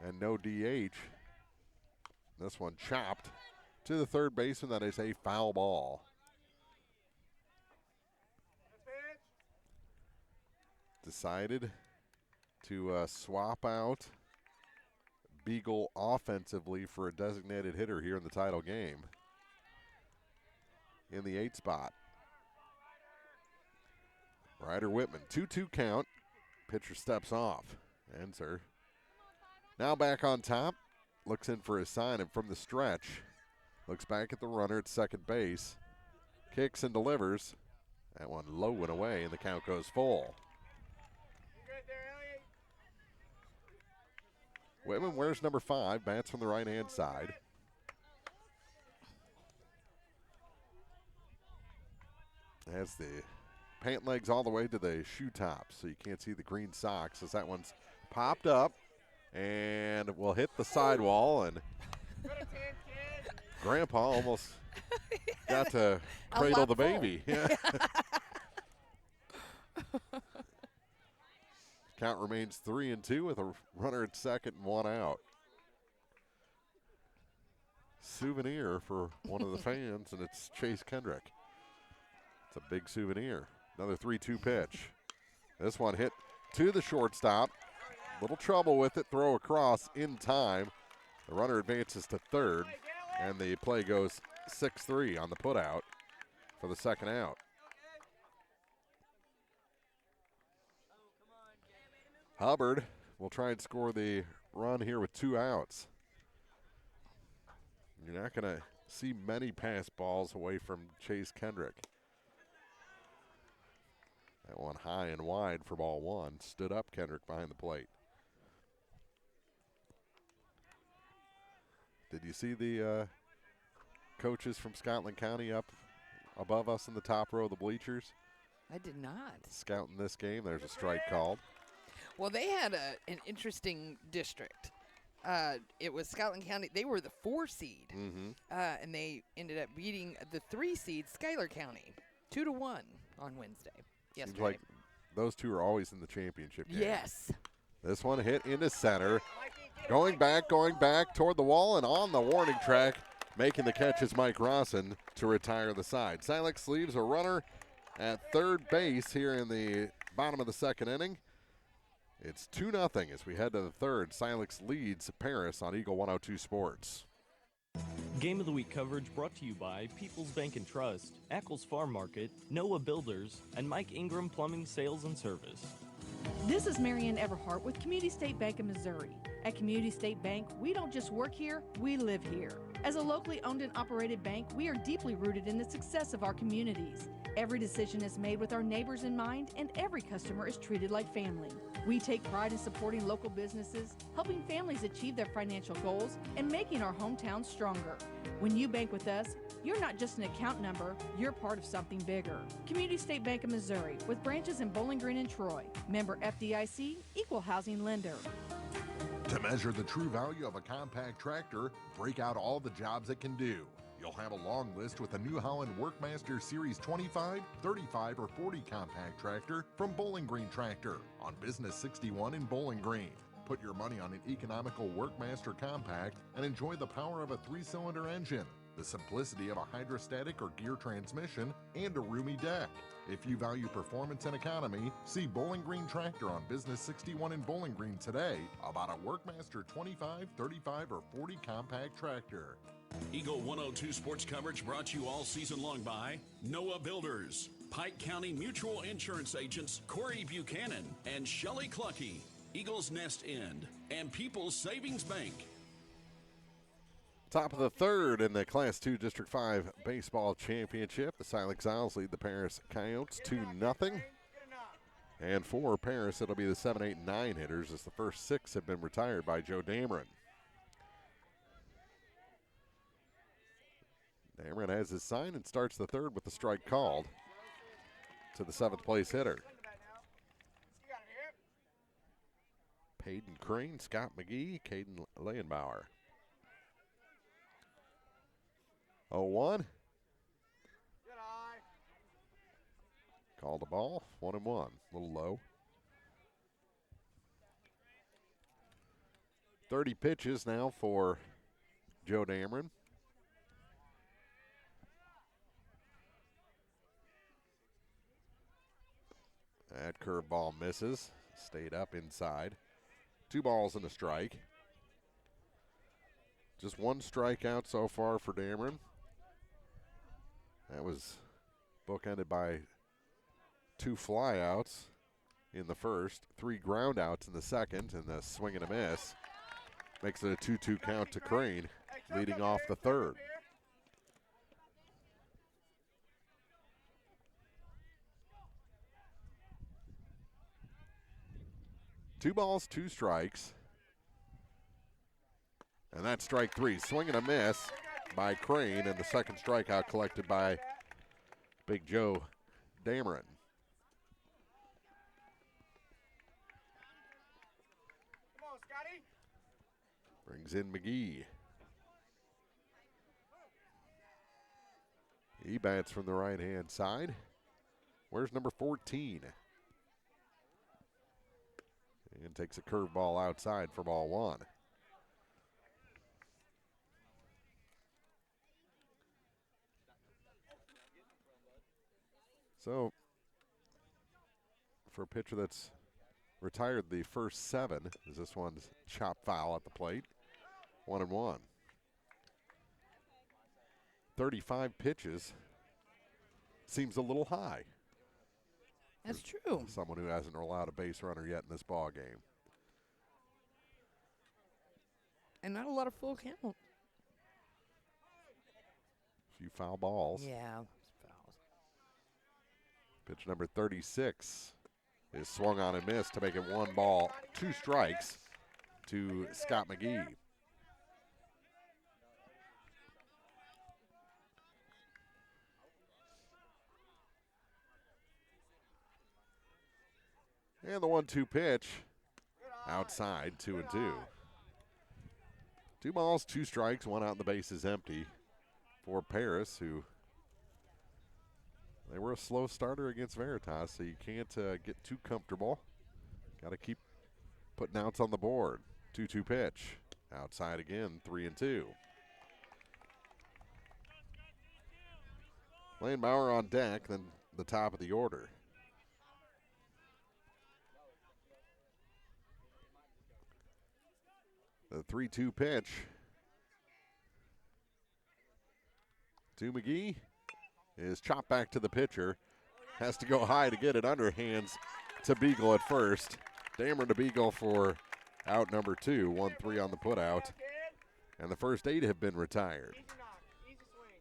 and no DH. This one chopped to the third baseman. That is a foul ball. Decided to swap out Beagle offensively for a designated hitter here in the title game. In the 8 spot. Ryder Whitman, 2-2 count. Pitcher steps off. Enzer now back on top. Looks in for his sign, and from the stretch, looks back at the runner at second base. Kicks and delivers. That one low and away, and the count goes full. Whitman wears number 5, bats from the right-hand side. Has the pant legs all the way to the shoe tops, so you can't see the green socks as that one's popped up and will hit the sidewall, and Grandpa almost got to cradle the baby. Yeah. Count remains 3-2 with a runner at second and 1 out. Souvenir for one of the fans, and it's Chase Kendrick. It's a big souvenir. Another 3-2 pitch. This one hit to the shortstop. Little trouble with it. Throw across in time. The runner advances to third, and the play goes 6-3 on the putout for the second out. Hubbard will try and score the run here with 2 outs. You're not going to see many pass balls away from Chase Kendrick. That one high and wide for ball 1. Stood up Kendrick behind the plate. Did you see the coaches from Scotland County up above us in the top row of the bleachers? I did not. Scouting this game. There's a strike called. Well, they had an interesting district. It was Scotland County. They were the 4 seed, and they ended up beating the 3 seed, Schuyler County, 2-1 on Wednesday. Seems like those two are always in the championship game. Yes. This one hit into center. Going back toward the wall, and on the warning track, making the catch is Mike Rawson to retire the side. Silex leaves a runner at third base here in the bottom of the second inning. It's 2-0 as we head to the third. Silex leads Paris on Eagle 102 Sports. Game of the Week coverage brought to you by People's Bank and Trust, Ackles Farm Market, Noah Builders, and Mike Ingram Plumbing Sales and Service. This is Marianne Everhart with Community State Bank of Missouri. At Community State Bank, we don't just work here, we live here. As a locally owned and operated bank, we are deeply rooted in the success of our communities. Every decision is made with our neighbors in mind, and every customer is treated like family. We take pride in supporting local businesses, helping families achieve their financial goals, and making our hometown stronger. When you bank with us, you're not just an account number, you're part of something bigger. Community State Bank of Missouri, with branches in Bowling Green and Troy. Member FDIC, Equal Housing Lender. To measure the true value of a compact tractor, break out all the jobs it can do. You'll have a long list with a New Holland Workmaster Series 25, 35, or 40 compact tractor from Bowling Green Tractor on Business 61 in Bowling Green. Put your money on an economical Workmaster compact and enjoy the power of a 3-cylinder engine, the simplicity of a hydrostatic or gear transmission, and a roomy deck. If you value performance and economy, see Bowling Green Tractor on Business 61 in Bowling Green today about a Workmaster 25, 35, or 40 compact tractor. Eagle 102 sports coverage brought to you all season long by Noah Builders, Pike County Mutual Insurance Agents Corey Buchanan and Shelley Clucky, Eagles Nest End, and People's Savings Bank. Top of the third in the Class 2 District 5 Baseball Championship. The Silex Owls lead the Paris Coyotes 2-0. And for Paris, it'll be the 7, 8, and 9 hitters as the first 6 have been retired by Joe Dameron. Dameron has his sign and starts the third with the strike called to the 7th place hitter. Peyton Crane, Scott McGee, Caden Leyenbauer. 0-1. Called the ball, 1-1, a little low. 30 pitches now for Joe Dameron. That curveball misses, stayed up inside. 2 balls and a strike. Just 1 strikeout so far for Dameron. That was bookended by 2 flyouts in the first, 3 groundouts in the second, and the swing and a miss makes it a 2-2 count to Crane, leading off the third. Two balls, 2 strikes. And that's strike 3. Swing and a miss by Crane, and the second strikeout collected by Big Joe Dameron. Brings in McGee. He bats from the right-hand side. Where's number 14? And takes a curveball outside for ball 1. So, for a pitcher that's retired the first 7, as this one's chopped foul at the plate, 1-1. 35 pitches seems a little high. That's true. Someone who hasn't allowed a base runner yet in this ball game. And not a lot of full count. A few foul balls. Yeah. Pitch number 36 is swung on and missed to make it 1 ball, 2 strikes to Scott McGee. And the 1-2 pitch outside, 2-2. 2 balls, 2 strikes, 1 out and the base is empty for Paris, who they were a slow starter against Veritas, so you can't get too comfortable. Got to keep putting outs on the board. 2-2 pitch. Outside again, 3-2. Leyenbauer on deck, then the top of the order. The 3-2 pitch to McGee is chopped back to the pitcher. Has to go high to get it underhands to Beagle at first. Dameron to Beagle for out number 2, 1-3 on the putout. And the first 8 have been retired.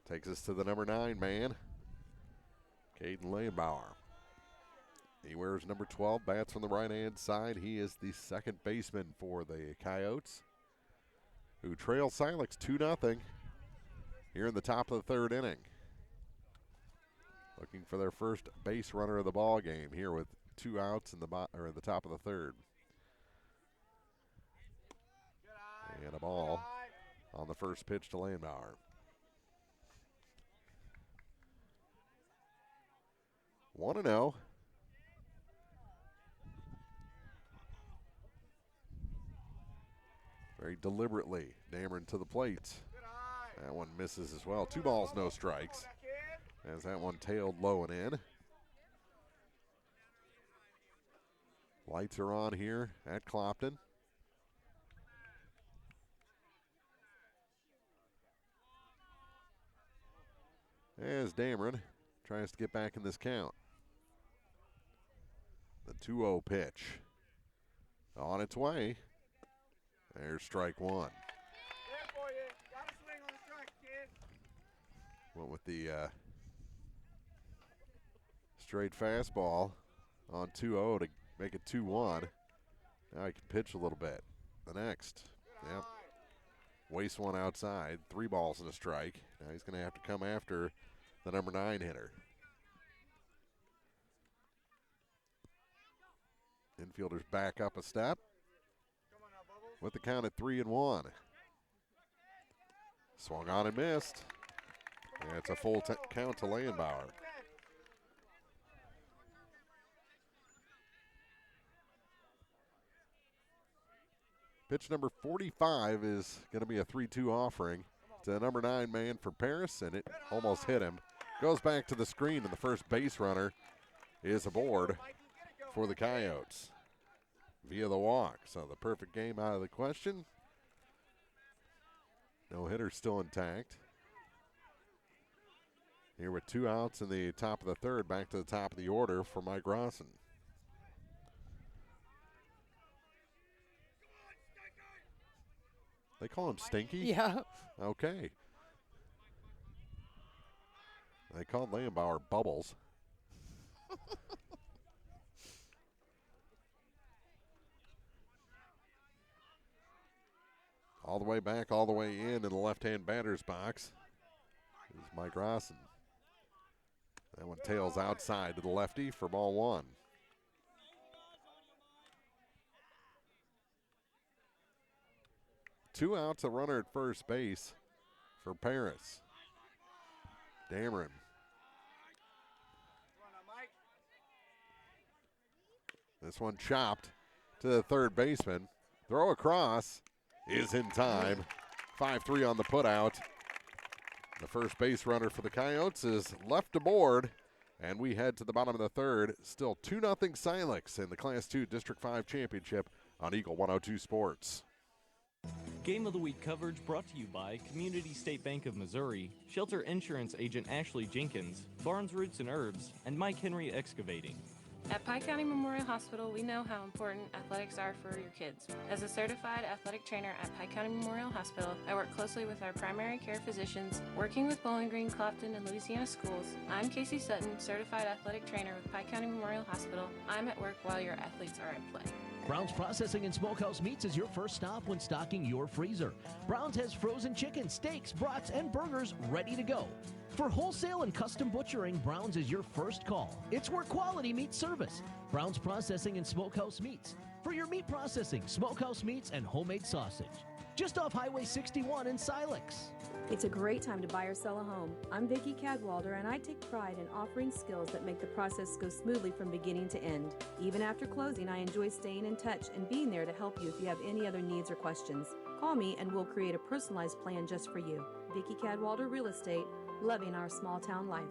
Takes us to the number 9 man. Caden Lehenbauer. He wears number 12, bats from the right-hand side. He is the second baseman for the Coyotes, who trail Silex 2-0 here in the top of the third inning. Looking for their first base runner of the ball game here with 2 outs in the top of the third. And a ball on the first pitch to Lehenbauer. 1-0. Very deliberately, Dameron to the plate. That one misses as well. 2 balls, no strikes, as that one tailed low and in. Lights are on here at Clopton. As Dameron tries to get back in this count. The 2-0 pitch on its way. There's strike one. Went with the straight fastball on 2-0 to make it 2-1. Now he can pitch a little bit. The next. Yep. Waste one outside. 3 balls and a strike. Now he's going to have to come after the number 9 hitter. Infielders back up a step with the count at 3-1. Swung on and missed. And it's a full count to Lehenbauer. Pitch number 45 is going to be a 3-2 offering to the number 9 man for Paris, and it almost hit him. Goes back to the screen, and the first base runner is aboard for the Coyotes via the walk. So the perfect game out of the question. No hitter still intact. Here with 2 outs in the top of the third, back to the top of the order for Mike Rawson. They call him Stinky? Yeah. Okay. They called Lehenbauer Bubbles. All the way back, all the way in the left-hand batter's box is Mike Rawson. That one tails outside to the lefty for ball 1. Two outs, a runner at first base for Paris. Dameron. This one chopped to the third baseman. Throw across is in time. 5-3 on the putout. The first base runner for the Coyotes is left aboard, and we head to the bottom of the third. Still 2-0 Silex in the Class 2 District 5 Championship on Eagle 102 Sports. Game of the Week coverage brought to you by Community State Bank of Missouri, Shelter Insurance Agent Ashley Jenkins, Barnes Roots and Herbs, and Mike Henry Excavating. At Pike County Memorial Hospital, we know how important athletics are for your kids. As a certified athletic trainer at Pike County Memorial Hospital, I work closely with our primary care physicians, working with Bowling Green, Clopton, and Louisiana schools. I'm Casey Sutton, certified athletic trainer with Pike County Memorial Hospital. I'm at work while your athletes are at play. Brown's Processing and Smokehouse Meats is your first stop when stocking your freezer. Brown's has frozen chicken, steaks, brats, and burgers ready to go. For wholesale and custom butchering, Brown's is your first call. It's where quality meets service. Brown's Processing and Smokehouse Meats. For your meat processing, smokehouse meats, and homemade sausage. Just off Highway 61 in Silex. It's a great time to buy or sell a home. I'm Vicki Cadwalder, and I take pride in offering skills that make the process go smoothly from beginning to end. Even after closing, I enjoy staying in touch and being there to help you if you have any other needs or questions. Call me and we'll create a personalized plan just for you. Vicki Cadwalder Real Estate, loving our small town life.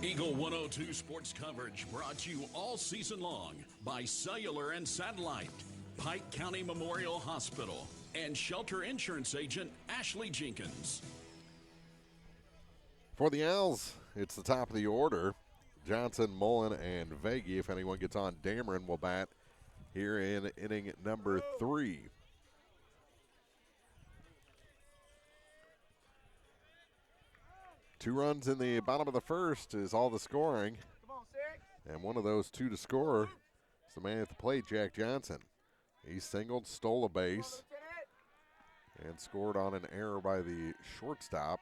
Eagle 102 sports coverage brought to you all season long by Cellular and Satellite, Pike County Memorial Hospital, and Shelter Insurance Agent Ashley Jenkins. For the Owls, it's the top of the order. Johnson, Mullen, and Veggie. If anyone gets on, Dameron will bat here in inning number 3. 2 runs in the bottom of the first is all the scoring. And one of those 2 to score is the man at the plate, Jack Johnson. He singled, stole a base, and scored on an error by the shortstop.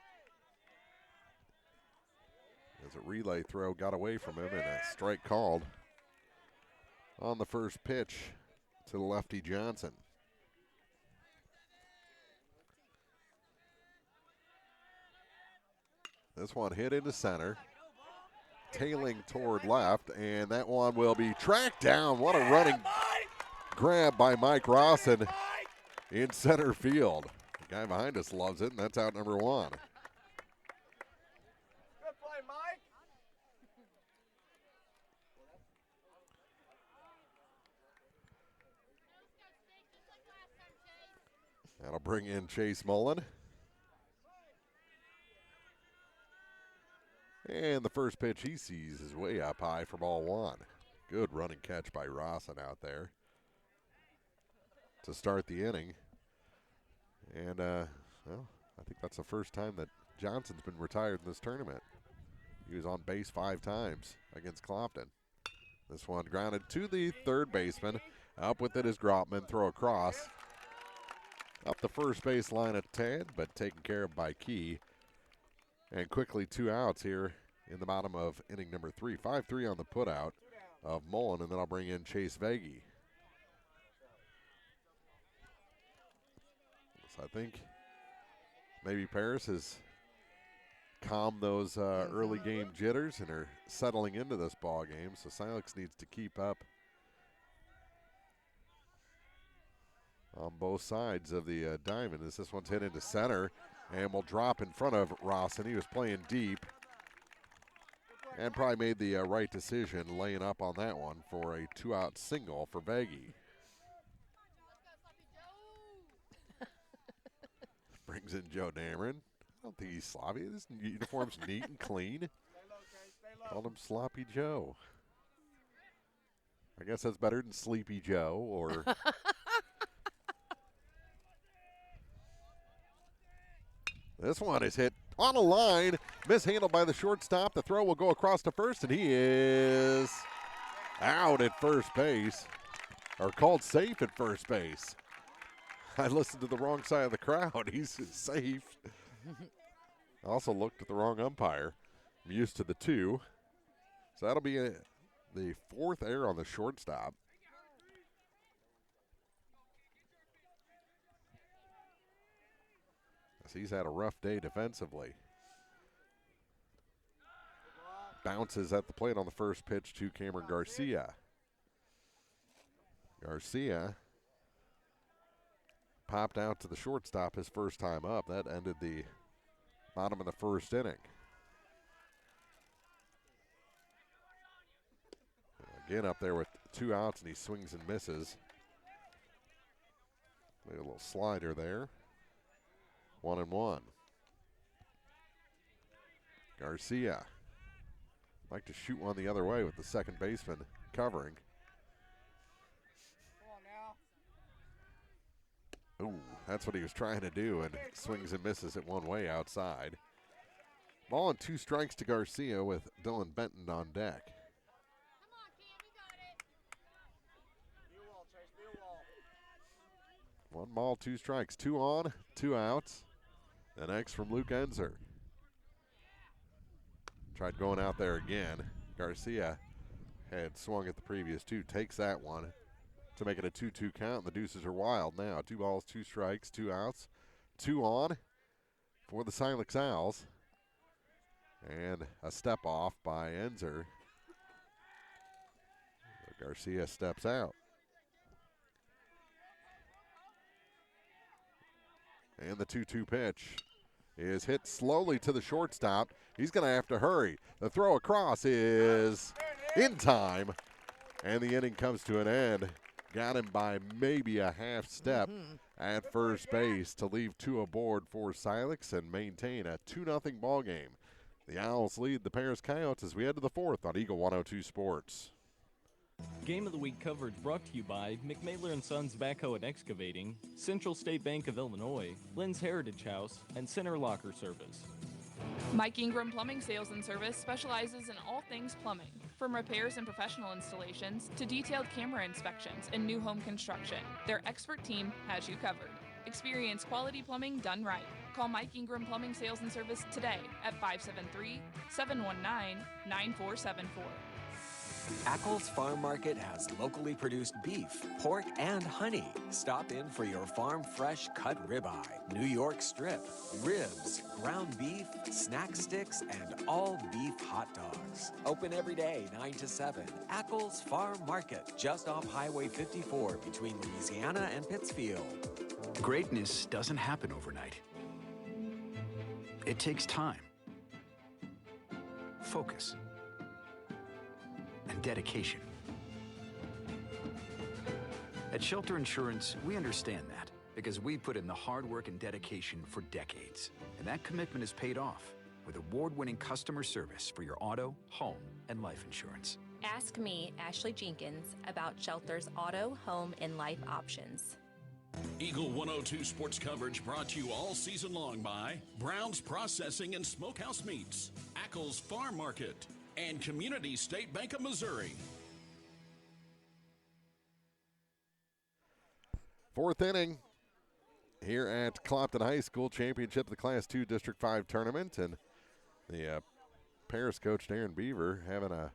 As a relay throw got away from him and a strike called on the first pitch to the lefty Johnson. This one hit into center, tailing toward left, and that one will be tracked down. What a running grab by Mike Rawson in center field. The guy behind us loves it, and that's out number 1. That'll bring in Chase Mullen. And the first pitch he sees is way up high for ball 1. Good running catch by Rawson out there to start the inning. And, well, I think that's the first time that Johnson's been retired in this tournament. He was on base 5 times against Clopton. This one grounded to the third baseman. Up with it is Grotman. Throw across. Up the first base line a tad, but taken care of by Key. And quickly 2 outs here in the bottom of inning number 3. 5-3 on the putout of Mullen, and then I'll bring in Chase Veggie. So I think maybe Paris has calmed those early game jitters and are settling into this ball game. So Silex needs to keep up on both sides of the diamond as this one's hit into center and will drop in front of Rawson. He was playing deep and probably made the right decision laying up on that one for a 2-out single for Veggie. Brings in Joe Dameron. I don't think he's sloppy. This uniform's neat and clean. Called him Sloppy Joe. I guess that's better than Sleepy Joe or... This one is hit on a line, mishandled by the shortstop. The throw will go across to first, and he is out at first base, or called safe at first base. I listened to the wrong side of the crowd. He's safe. I also looked at the wrong umpire. I'm used to the 2. So that'll be the 4th error on the shortstop. He's had a rough day defensively. Bounces at the plate on the first pitch to Cameron Garcia. Garcia popped out to the shortstop his first time up. That ended the bottom of the first inning. Again up there with 2 outs, and he swings and misses. Made a little slider there. 1-1. Garcia like to shoot one the other way with the second baseman covering. Ooh, that's what he was trying to do, and swings and misses it one way outside. Ball and 2 strikes to Garcia with Dylan Benton on deck. One ball, 2 strikes, 2 on, 2 outs. The next from Luke Enzer. Tried going out there again. Garcia had swung at the previous 2, takes that one to make it a 2-2 count. The deuces are wild now. 2 balls, 2 strikes, 2 outs, 2 on for the Silex Owls. And a step off by Enzer. Garcia steps out. And the 2-2 pitch is hit slowly to the shortstop. He's going to have to hurry. The throw across is in time, and the inning comes to an end. Got him by maybe a half step at first base to leave 2 aboard for Silex and maintain a 2-0 ball game. The Owls lead the Paris Coyotes as we head to the 4th on Eagle 102 Sports. Game of the Week coverage brought to you by McMailer & Sons Backhoe and Excavating, Central State Bank of Illinois, Lynn's Heritage House, and Center Locker Service. Mike Ingram Plumbing Sales and Service specializes in all things plumbing, from repairs and professional installations to detailed camera inspections and new home construction. Their expert team has you covered. Experience quality plumbing done right. Call Mike Ingram Plumbing Sales and Service today at 573-719-9474. Ackles Farm Market has locally produced beef, pork, and honey. Stop in for your farm fresh cut ribeye, New York strip, ribs, ground beef, snack sticks, and all beef hot dogs. Open every day, 9 to 7. Ackles Farm Market, just off Highway 54 between Louisiana and Pittsfield. Greatness doesn't happen overnight. It takes time, focus, and dedication. At Shelter Insurance, we understand that because we put in the hard work and dedication for decades. And that commitment is paid off with award-winning customer service for your auto, home, and life insurance. Ask me, Ashley Jenkins, about Shelter's auto, home, and life options. Eagle 102 sports coverage brought to you all season long by Brown's Processing and Smokehouse Meats, Ackles Farm Market, and Community State Bank of Missouri. Fourth inning here at Clopton High School, championship of the Class 2 District 5 tournament, and the Paris coach Darren Beaver having a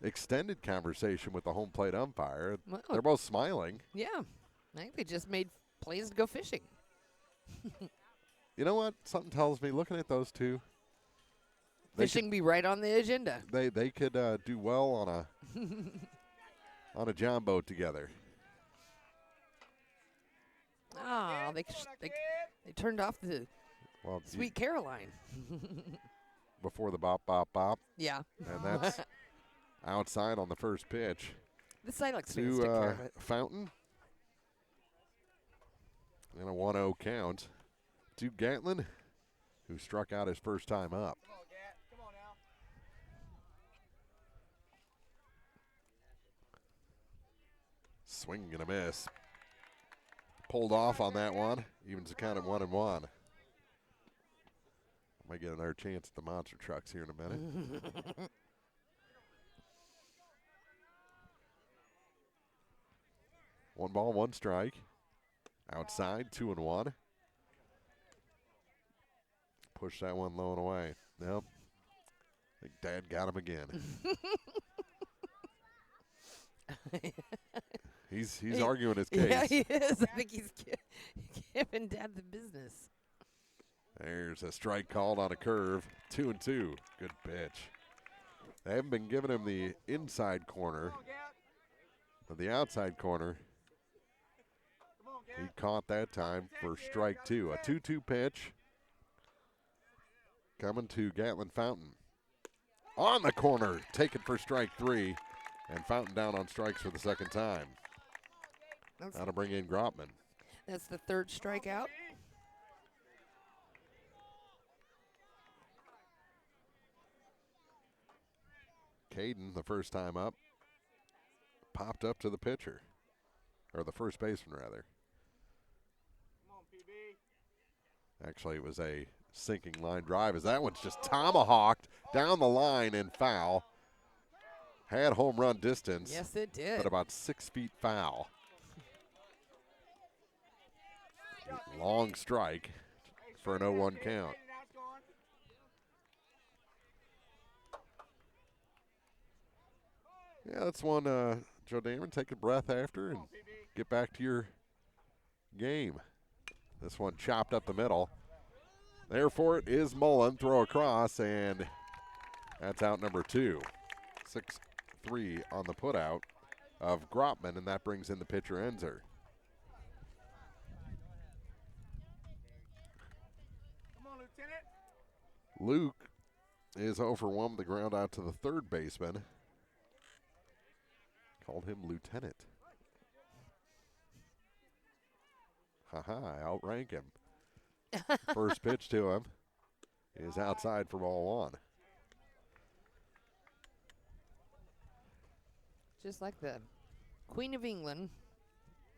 extended conversation with the home plate umpire. Well, they're both smiling. Yeah, I think they just made plays to go fishing. You know what? Something tells me, looking at those two, Fishing be right on the agenda. They could do well on a on a john boat together. Oh, they turned off the Sweet Caroline. Before the bop, bop, bop. Yeah. And that's outside on the first pitch. The Silex fans took care of it. Fountain. And a 1-0 count to Gatlin, who struck out his first time up. Swing and a miss. Pulled off on that one. Evens the count at 1-1. Might get another chance at the monster trucks here in a minute. 1 ball, 1 strike. Outside, 2-1. Push that one low and away. Nope. I think Dad got him again. He's arguing his case. Yeah, he is. I think he's giving Dad the business. There's a strike called on a curve. 2-2. Good pitch. They haven't been giving him the inside corner, but the outside corner. He caught that time for strike 2. A 2-2 pitch coming to Gatlin Fountain. On the corner, taken for strike 3, and Fountain down on strikes for the second time. That'll bring in Grotman. That's the third strikeout. Caden, the first time up, popped up to the pitcher, or the first baseman, rather. Actually, it was a sinking line drive, as that one's just tomahawked down the line and foul. Had home run distance. Yes, it did. But about 6 feet foul. Long strike for an 0-1 count. Yeah, that's one, Joe Damon, take a breath after and get back to your game. This one chopped up the middle. There for it is Mullen. Throw across, and that's out number 2. 6-3 on the putout of Grotman, and that brings in the pitcher Enzer. Luke is 0 for 1 with the ground out to the third baseman. Called him Lieutenant. Haha, I outrank him. First pitch to him is outside for ball 1. Just like the Queen of England,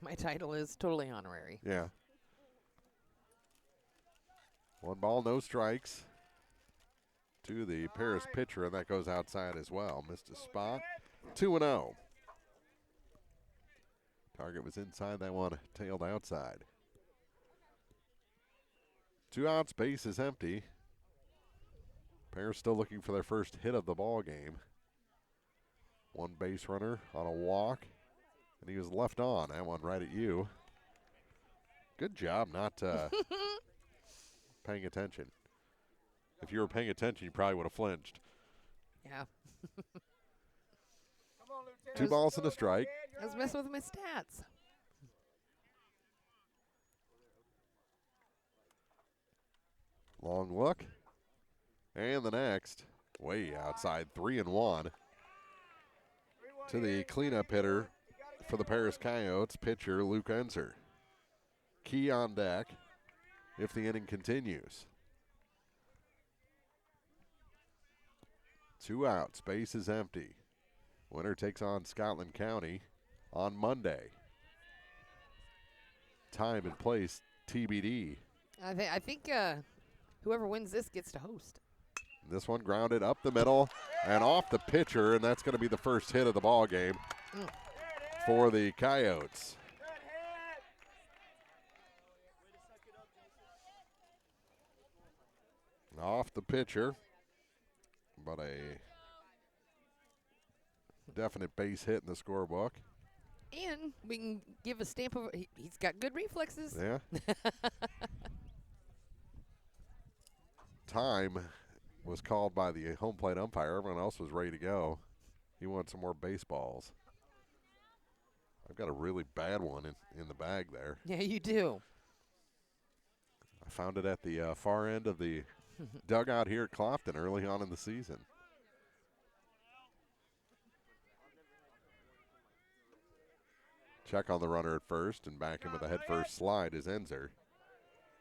my title is totally honorary. Yeah. 1 ball, no strikes. to the Paris pitcher, and that goes outside as well. Missed a spot. 2-0. Target was inside, that one tailed outside. 2 outs, base is empty. Paris still looking for their first hit of the ball game. 1 base runner on a walk, and he was left on. That one right at you. Good job not paying attention. If you were paying attention, you probably would have flinched. Yeah. 2 balls and a strike. I was messing with my stats. Long look. And the next, way outside, 3-1. To the cleanup hitter for the Paris Coyotes, pitcher Luke Enzer. Key on deck if the inning continues. 2 outs, base is empty. Winner takes on Scotland County on Monday. Time and place TBD. I think whoever wins this gets to host. This one grounded up the middle and off the pitcher, and that's going to be the first hit of the ball game for the Coyotes. Off the pitcher, but a definite base hit in the scorebook. And we can give a stamp of he's got good reflexes. Yeah. Time was called by the home plate umpire. Everyone else was ready to go. He wanted some more baseballs. I've got a really bad one in the bag there. Yeah, you do. I found it at the far end of the dugout here at Clopton early on in the season. Check on the runner at first, and back in with a head-first slide is Enzer.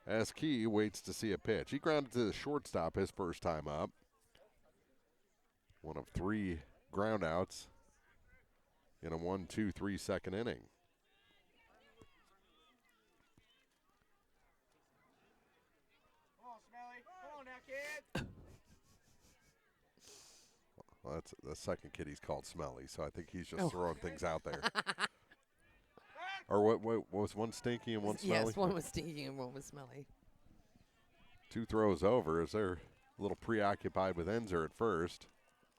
As Key waits to see a pitch. He grounded to the shortstop his first time up. One of 3 groundouts in a 1-2-3 second inning. Well, that's the second kid he's called Smelly, so I think he's just throwing things out there. Or what was one stinky and one smelly? Yes, one was stinky and one was smelly. 2 throws over as they're a little preoccupied with Enzer at first.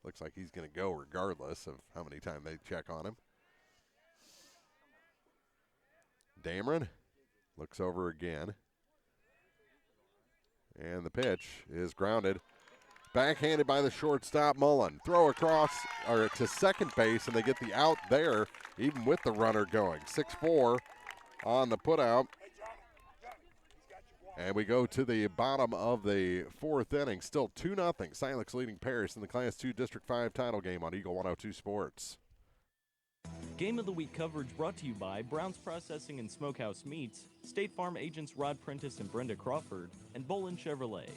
Looks like he's going to go regardless of how many times they check on him. Dameron looks over again. And the pitch is grounded. Backhanded by the shortstop, Mullen. Throw across or to second base, and they get the out there, even with the runner going. 6-4 on the putout. And we go to the bottom of the 4th inning. Still 2-0. Silex leading Paris in the Class 2 District 5 title game on Eagle 102 Sports. Game of the Week coverage brought to you by Brown's Processing and Smokehouse Meats, State Farm agents Rod Prentice and Brenda Crawford, and Bolin Chevrolet.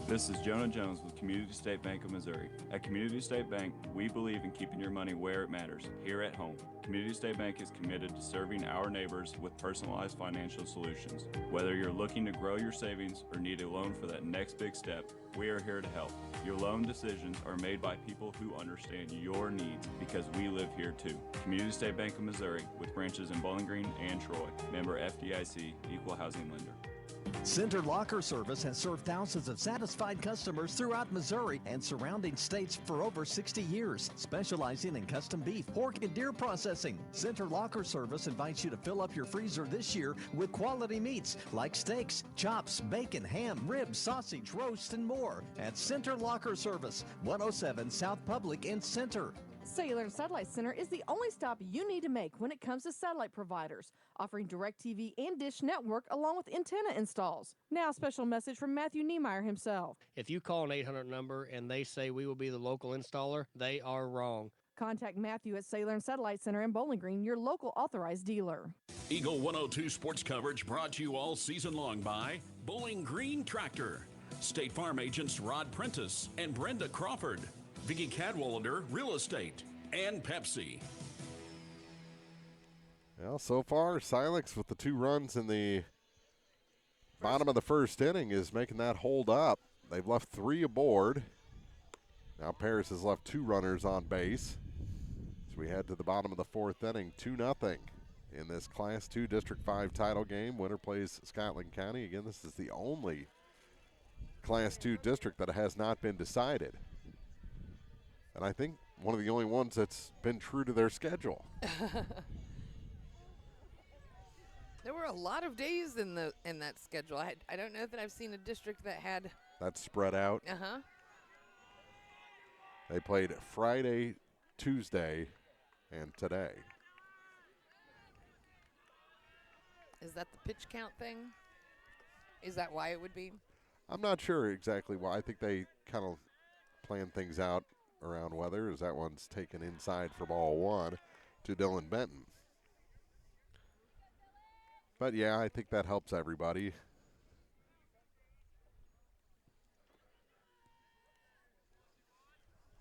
This is Jonah Jones with Community State Bank of Missouri. At Community State Bank, we believe in keeping your money where it matters, here at home. Community State Bank is committed to serving our neighbors with personalized financial solutions. Whether you're looking to grow your savings or need a loan for that next big step, we are here to help. Your loan decisions are made by people who understand your needs because we live here too. Community State Bank of Missouri with branches in Bowling Green and Troy. Member FDIC, Equal Housing Lender. Center Locker Service has served thousands of satisfied customers throughout Missouri and surrounding states for over 60 years, specializing in custom beef, pork, and deer processing. Center Locker Service invites you to fill up your freezer this year with quality meats like steaks, chops, bacon, ham, ribs, sausage, roast, and more at Center Locker Service, 107 South Public in Center. Cellular Satellite Center is the only stop you need to make when it comes to satellite providers, offering DirecTV and Dish Network along with antenna installs. Now, a special message from Matthew Niemeyer himself. If you call an 800 number and they say we will be the local installer, they are wrong. Contact Matthew at Cellular Satellite Center in Bowling Green, your local authorized dealer. Eagle 102 sports coverage brought to you all season long by Bowling Green Tractor, State Farm agents Rod Prentice and Brenda Crawford, Vicki Cadwallader Real Estate, and Pepsi. Well, so far, Silex with the 2 runs in the bottom of the 1st inning is making that hold up. They've left 3 aboard. Now Paris has left 2 runners on base. So we head to the bottom of the 4th inning, 2-0 in this Class 2 District 5 title game. Winner plays Scotland County. Again, this is the only Class 2 district that has not been decided. And I think one of the only ones that's been true to their schedule. There were a lot of days in that schedule. I don't know that I've seen a district that had. That's spread out. Uh-huh. They played Friday, Tuesday, and today. Is that the pitch count thing? Is that why it would be? I'm not sure exactly why. I think they kind of plan things out around weather, as that one's taken inside for ball 1 to Dylan Benton. But yeah, I think that helps everybody.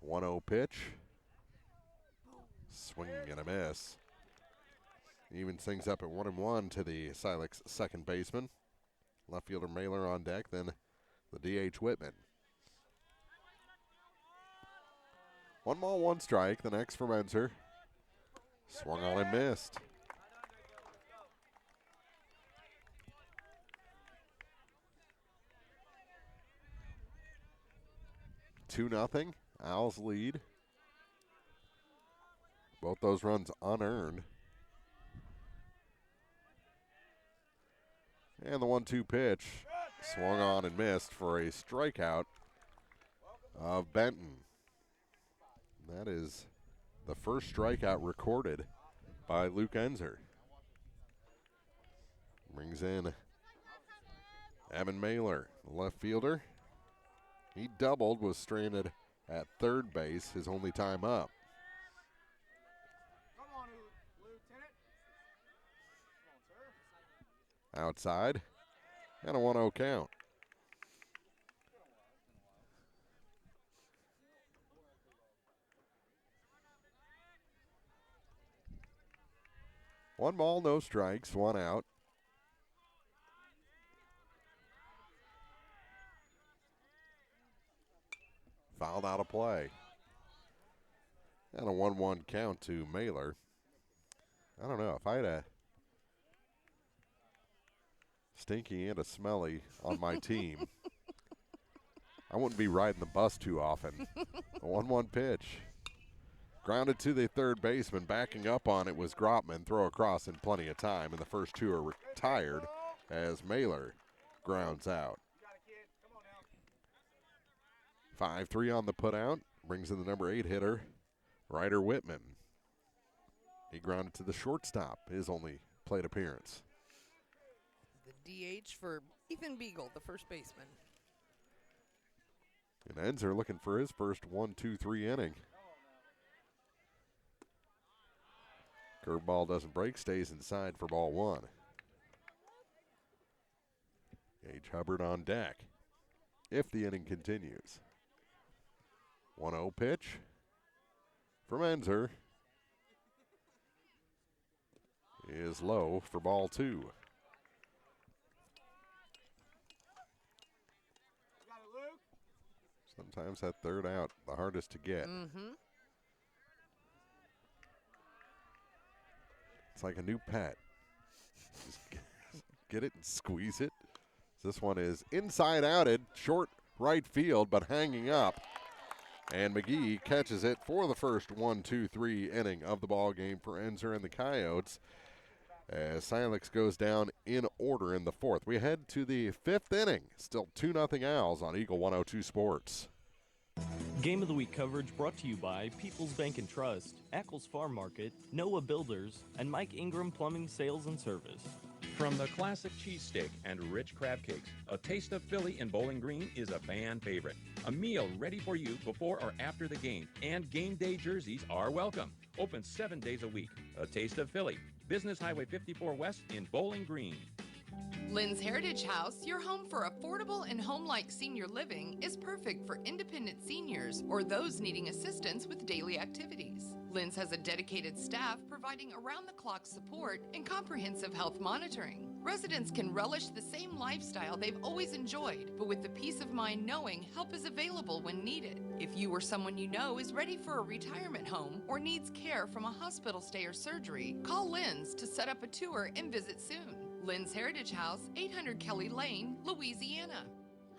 One-0 pitch. Swing and a miss. Evens things up at 1-1 to the Silex second baseman. Left fielder Mailer on deck, then the DH Whitman. 1 ball, 1 strike. The next for Menzer. Swung on and missed. Two nothing. Owls lead. Both those runs unearned. And the 1-2 pitch swung on and missed for a strikeout of Benton. That is the first strikeout recorded by Luke Enzer. Brings in Evan Mailer, left fielder. He doubled, was stranded at third base, his only time up. Outside, and a 1-0 count. One ball, no strikes, 1 out. Fouled out of play. And a 1-1 count to Mailer. I don't know, if I had a Stinky and a Smelly on my team, I wouldn't be riding the bus too often. A 1-1 pitch. Grounded to the third baseman. Backing up on it was Grotman. Throw across in plenty of time, and the first 2 are retired as Mailer grounds out. 5-3 on the putout. Brings in the number 8 hitter, Ryder Whitman. He grounded to the shortstop, his only plate appearance. The DH for Ethan Beagle, the first baseman. And Enzer looking for his first 1-2-3 inning. Curveball doesn't break, stays inside for ball 1. Gage Hubbard on deck if the inning continues. 1-0 pitch from Enzer is low for ball 2. Sometimes that third out, the hardest to get. Mm-hmm. It's like a new pet. Just get it and squeeze it. This one is inside outed, short right field, but hanging up. And McGee catches it for the first 1-2-3 inning of the ball game for Enzer and the Coyotes, as Silex goes down in order in the 4th. We head to the 5th inning. Still 2-0 Owls on Eagle 102 Sports. Game of the Week coverage brought to you by People's Bank and Trust, Ackles Farm Market, Noah Builders, and Mike Ingram Plumbing Sales and Service. From the classic cheesesteak and rich crab cakes, a taste of Philly in Bowling Green is a fan favorite. A meal ready for you before or after the game, and game day jerseys are welcome. Open 7 days a week. A taste of Philly. Business Highway 54 West in Bowling Green. Lynn's Heritage House, your home for affordable and home-like senior living, is perfect for independent seniors or those needing assistance with daily activities. Lynn's has a dedicated staff providing around-the-clock support and comprehensive health monitoring. Residents can relish the same lifestyle they've always enjoyed, but with the peace of mind knowing help is available when needed. If you or someone you know is ready for a retirement home or needs care from a hospital stay or surgery, call Lynn's to set up a tour and visit soon. Lynn's Heritage House, 800 Kelly Lane, Louisiana.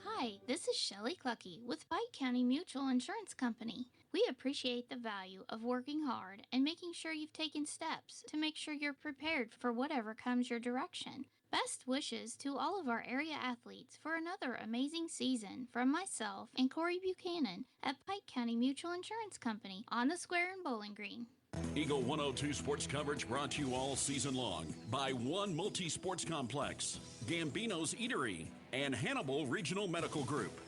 Hi, this is Shelley Clucky with Pike County Mutual Insurance Company. We appreciate the value of working hard and making sure you've taken steps to make sure you're prepared for whatever comes your direction. Best wishes to all of our area athletes for another amazing season from myself and Corey Buchanan at Pike County Mutual Insurance Company on the Square in Bowling Green. Eagle 102 sports coverage brought to you all season long by One Multi-Sports Complex, Gambino's Eatery, and Hannibal Regional Medical Group.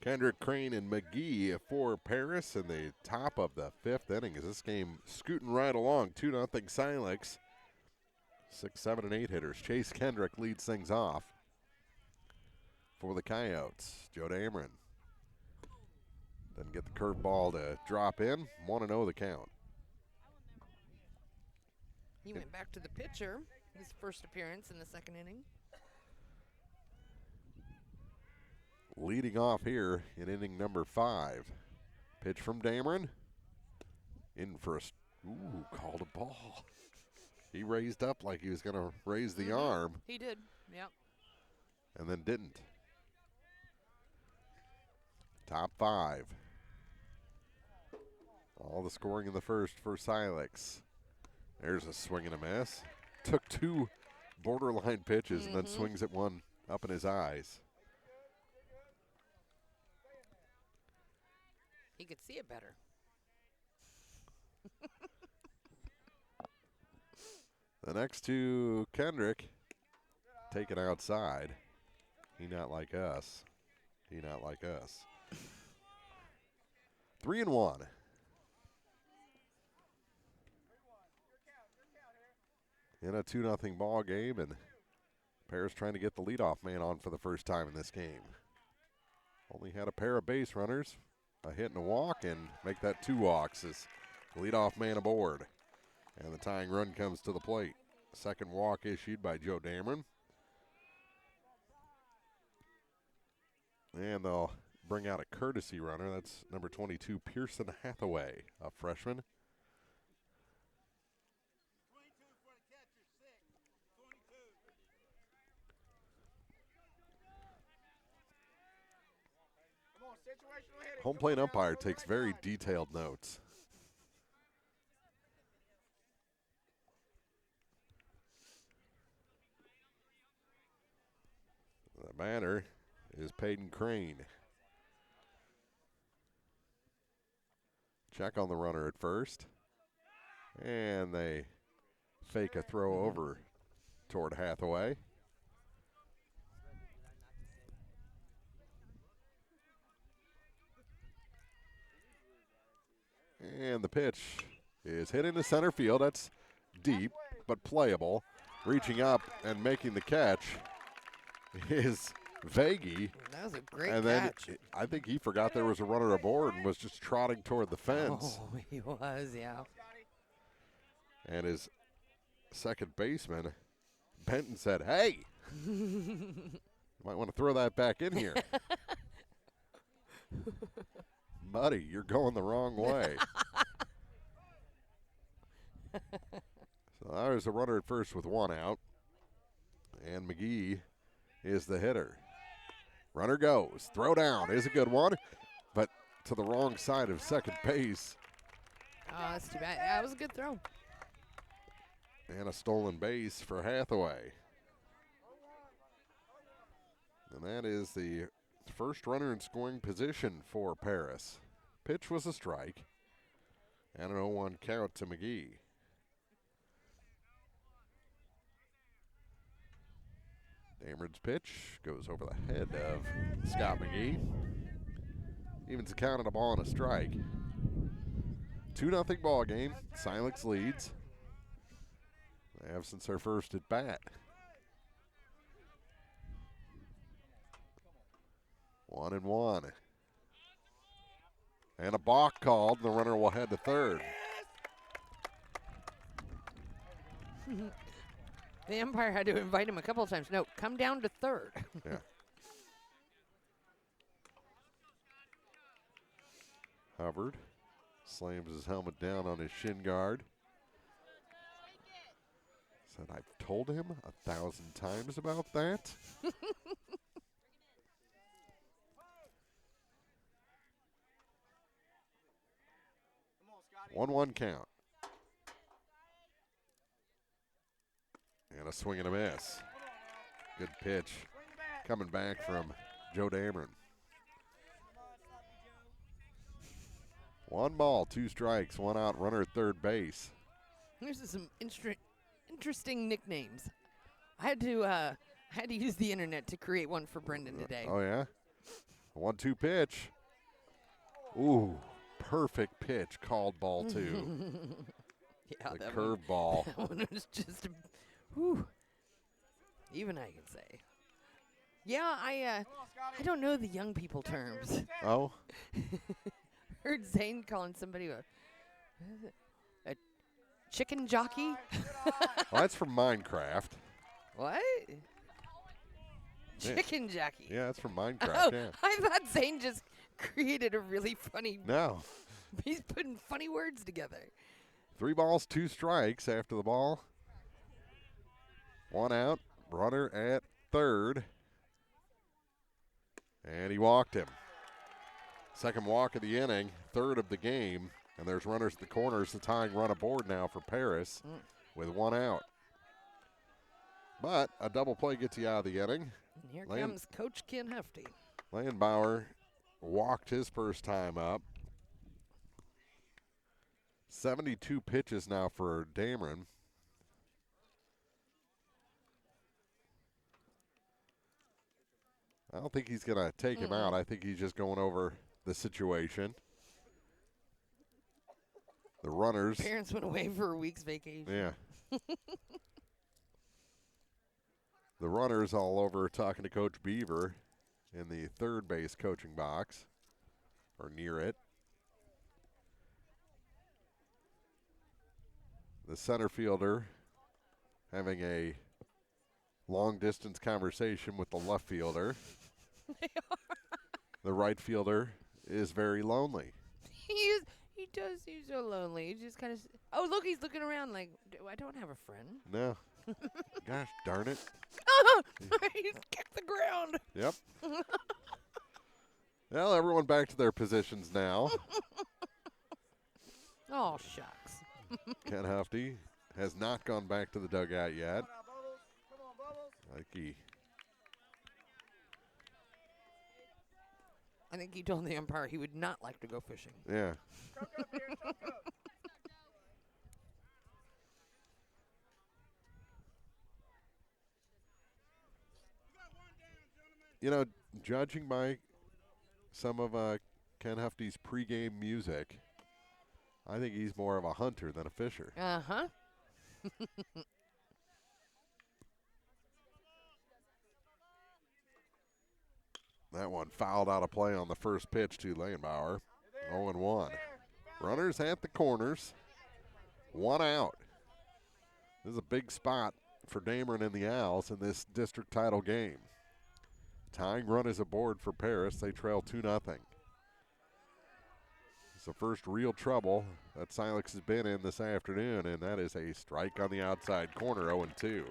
Kendrick, Crane, and McGee for Paris in the top of the 5th inning as this game scooting right along. 2-0 Silex. 6, 7, and 8 hitters. Chase Kendrick leads things off for the Coyotes. Joe Dameron doesn't get the curveball to drop in. 1-0 the count. He went back to the pitcher, his first appearance in the 2nd inning. Leading off here in inning number 5. Pitch from Dameron. In for a, called a ball. He raised up like he was going to raise the arm. He did, yep. And then didn't. Top 5. All the scoring in the first for Silex. There's a swing and a miss. Took 2 borderline pitches and then swings at one up in his eyes. He could see it better. The next to Kendrick, taken outside. He not like us. He not like us. 3-1. In a 2-0 ball game, and Paris trying to get the leadoff man on for the first time in this game. Only had a pair of base runners, a hit and a walk, and make that 2 walks as leadoff man aboard. And the tying run comes to the plate. Second walk issued by Joe Dameron. And they'll bring out a courtesy runner. That's number 22, Pearson Hathaway, a freshman. Home plate umpire takes very detailed notes. The batter is Peyton Crane. Check on the runner at first. And they fake a throw over toward Hathaway. And the pitch is hit into center field. That's deep, but playable. Reaching up and making the catch is Vagey. That was a great catch. Then I think he forgot there was a runner aboard and was just trotting toward the fence. Oh, he was, yeah. And his second baseman, Benton, said, "Hey, you might want to throw that back in here." Buddy, you're going the wrong way. So there's a runner at first with 1 out. And McGee is the hitter. Runner goes. Throw down is a good one, but to the wrong side of second base. Oh, that's too bad. Yeah, it was a good throw. And a stolen base for Hathaway. And that is the first runner in scoring position for Paris. Pitch was a strike. And an 0-1 count to McGee. Dameron's pitch goes over the head of Scott McGee. Evens the count on a ball and a strike. 2-0 ball game. Silex leads. They have since their first at bat. 1-1. And a balk called. The runner will head to third. The umpire had to invite him a couple of times. No, come down to third. Yeah. Hubbard slams his helmet down on his shin guard. Said, I've told him 1,000 times about that. 1-1 count. And a swing and a miss. Good pitch coming back from Joe Dameron. 1 ball, 2 strikes, 1 out, runner at third base. Here's some interesting nicknames. I had to use the internet to create one for Brendan today. Oh, yeah? 1-2 pitch. Ooh, perfect pitch, called ball 2. Yeah, the that curve ball. That one was just, whew, even I can say. Yeah, I don't know the young people terms. Oh? Heard Zane calling somebody a chicken jockey. Well, that's from Minecraft. What? Yeah. Chicken jockey. Yeah, that's from Minecraft, Oh, yeah. I thought Zane just created a really funny. No. He's putting funny words together. 3 balls, 2 strikes after the ball. 1 out, runner at third. And he walked him. Second walk of the inning, third of the game. And there's runners at the corners. The tying run aboard now for Paris with 1 out. But a double play gets you out of the inning. And here comes Coach Ken Hefty. Landenbauer walked his first time up. 72 pitches now for Dameron. I don't think he's going to take him out. I think he's just going over the situation. The runners. Parents went away for a week's vacation. Yeah. The runners all over talking to Coach Beaver in the third base coaching box, or near it. The center fielder having a long-distance conversation with the left fielder. The right fielder is very lonely. He does seem so lonely. He just kind of. Oh, look, he's looking around like, I don't have a friend. No. Gosh darn it. He's kicked the ground. Yep. Well, everyone back to their positions now. Oh, shucks. Ken Hefty has not gone back to the dugout yet. I think he told the umpire he would not like to go fishing. Yeah. You know, judging by some of Ken Hefty's pregame music, I think he's more of a hunter than a fisher. Uh-huh. That one fouled out of play on the first pitch to Landenbauer. 0-1. Runners at the corners. 1 out. This is a big spot for Dameron and the Owls in this district title game. Tying run is aboard for Paris. They trail 2-0. It's the first real trouble that Silex has been in this afternoon, and that is a strike on the outside corner, 0-2.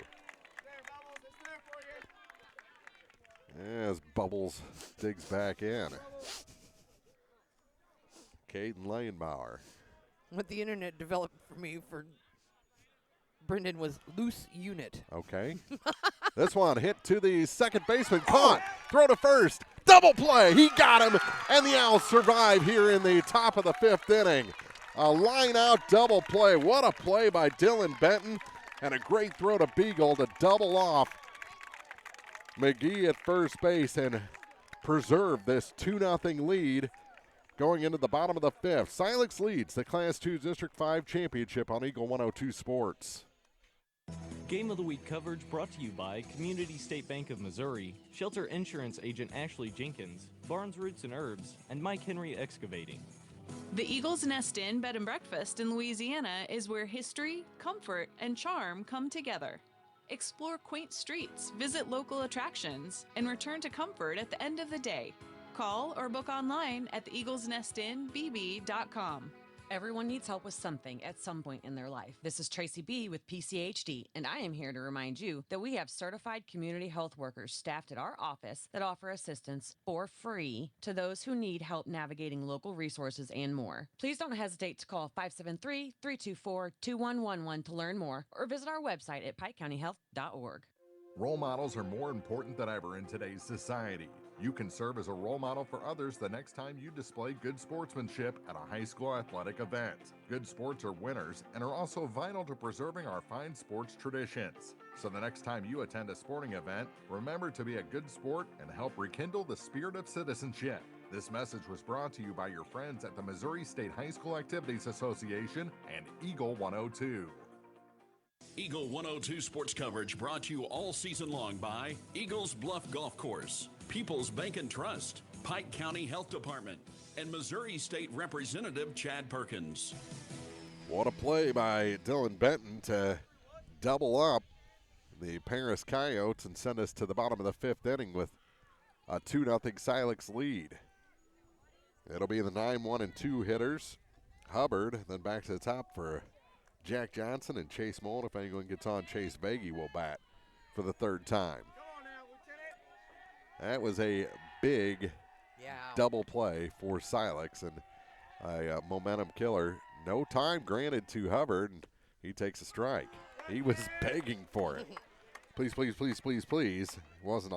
As Bubbles digs back in. Caden Landenbauer. What the internet developed for me for Brendan was loose unit. Okay. This one hit to the second baseman. Caught. Throw to first. Double play. He got him. And the Owls survive here in the top of the 5th inning. A line out double play. What a play by Dylan Benton. And a great throw to Beagle to double off McGee at first base and preserve this 2-0 lead going into the bottom of the 5th. Silex leads the Class 2 District 5 championship on Eagle 102 Sports. Game of the Week coverage brought to you by Community State Bank of Missouri, Shelter Insurance Agent Ashley Jenkins, Barnes Roots and Herbs, and Mike Henry Excavating. The Eagles Nest Inn Bed and Breakfast in Louisiana is where history, comfort, and charm come together. Explore quaint streets, visit local attractions, and return to comfort at the end of the day. Call or book online at theeaglesnestinbb.com. Everyone needs help with something at some point in their life. This is Tracy B. with PCHD, and I am here to remind you that we have certified community health workers staffed at our office that offer assistance for free to those who need help navigating local resources and more. Please don't hesitate to call 573-324-2111 to learn more or visit our website at pikecountyhealth.org. Role models are more important than ever in today's society. You can serve as a role model for others the next time you display good sportsmanship at a high school athletic event. Good sports are winners and are also vital to preserving our fine sports traditions. So the next time you attend a sporting event, remember to be a good sport and help rekindle the spirit of citizenship. This message was brought to you by your friends at the Missouri State High School Activities Association and Eagle 102. Eagle 102 sports coverage brought to you all season long by Eagles Bluff Golf Course, People's Bank and Trust, Pike County Health Department, and Missouri State Representative Chad Perkins. What a play by Dylan Benton to double up the Paris Coyotes and send us to the bottom of the fifth inning with a 2-0 Silex lead. It'll be the 9-1 and 2 hitters. Hubbard, then back to the top for Jack Johnson and Chase Mold. If anyone gets on, Chase Vagey will bat for the third time. That was a big double play for Silex and a momentum killer. No time granted to Hubbard, and he takes a strike. He was begging for it. Please, please, please, please, please. Wasn't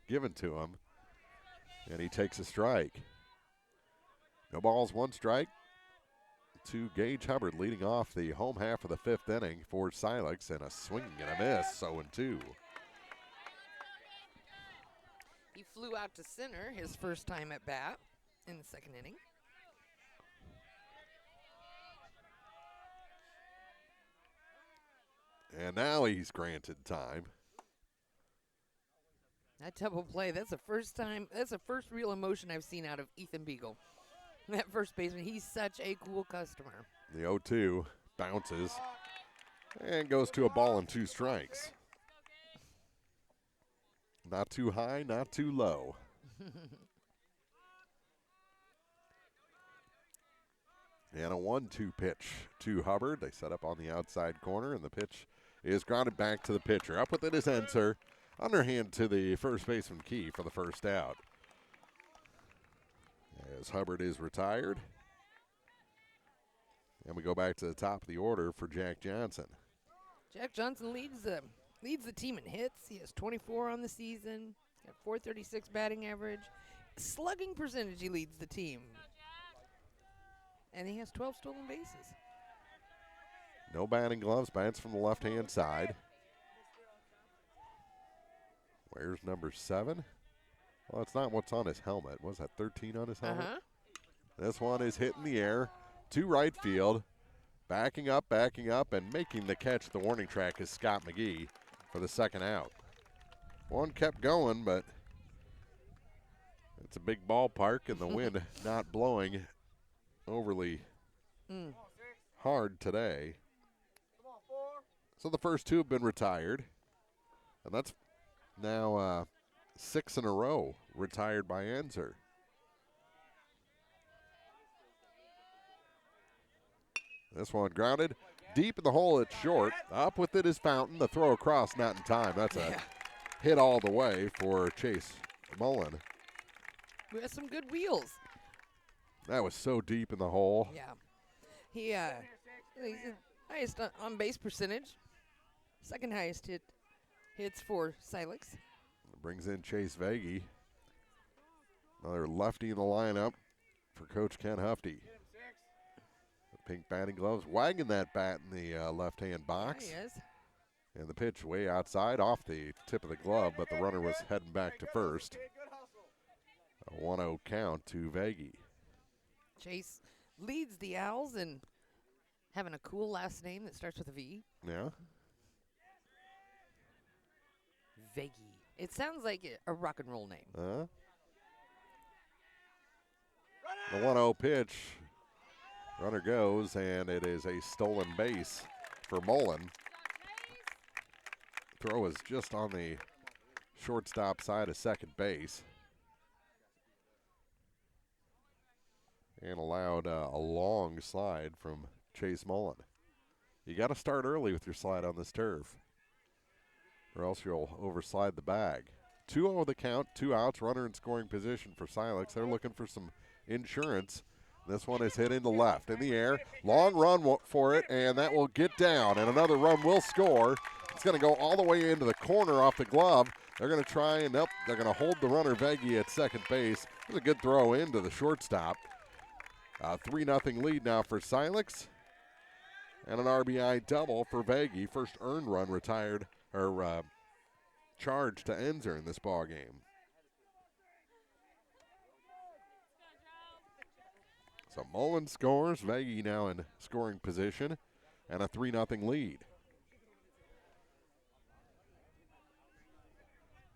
given to him, and he takes a strike. No balls, one strike to Gage Hubbard, leading off the home half of the fifth inning for Silex, and a swing and a miss, 0-2. He flew out to center his first time at bat in the second inning. And now he's granted time. That double play, that's the first real emotion I've seen out of Ethan Beagle. That first baseman, he's such a cool customer. The 0-2 bounces and goes to a ball and 2 strikes. Not too high, not too low. And a 1-2 pitch to Hubbard. They set up on the outside corner, and the pitch is grounded back to the pitcher. Up with it is Enser. Underhand to the first baseman Key for the first out. As Hubbard is retired. And we go back to the top of the order for Jack Johnson. Jack Johnson leads the team in hits. He has 24 on the season. He's got 436 batting average. Slugging percentage, he leads the team. And he has 12 stolen bases. No batting gloves, bats from the left-hand side. Where's number 7? Well, it's not what's on his helmet. Was that 13 on his helmet? This one is hit in the air to right field. Backing up, and making the catch at the warning track is Scott McGee for the second out. One kept going, but it's a big ballpark, and the wind not blowing overly hard today. So the first 2 have been retired, and that's now 6 in a row retired by Enser. This one grounded deep in the hole. It's short. Up with it is Fountain. The throw across, not in time. That's a hit all the way for Chase Mullen. We have some good wheels. That was so deep in the hole. Yeah. He's the highest on base percentage. Second highest hits for Silex. Brings in Chase Vagey. Another lefty in the lineup for Coach Ken Hufty. Pink batting gloves, wagging that bat in the left-hand box. Yeah, he is. And the pitch way outside, off the tip of the glove, but the runner was heading back to first. A 1-0 count to Vagey. Chase leads the Owls in having a cool last name that starts with a V. Yeah. Veggie. It sounds like a rock and roll name. The 1-0 pitch. Runner goes, and it is a stolen base for Mullen. Throw is just on the shortstop side of second base. And allowed a long slide from Chase Mullen. You got to start early with your slide on this turf, or else you'll overslide the bag. 2-0 the count, 2 outs, runner in scoring position for Silex. They're looking for some insurance. This one is hit into left, in the air. Long run for it, and that will get down, and another run will score. It's going to go all the way into the corner off the glove. They're going to try, and nope, they're going to hold the runner Veggie at second base. It was a good throw into the shortstop. 3-0 lead now for Silex. And an RBI double for Veggie. First earned run retired, or charged to Enzer in this ball game. So Mullen scores. Veggie now in scoring position, and a 3-0 lead.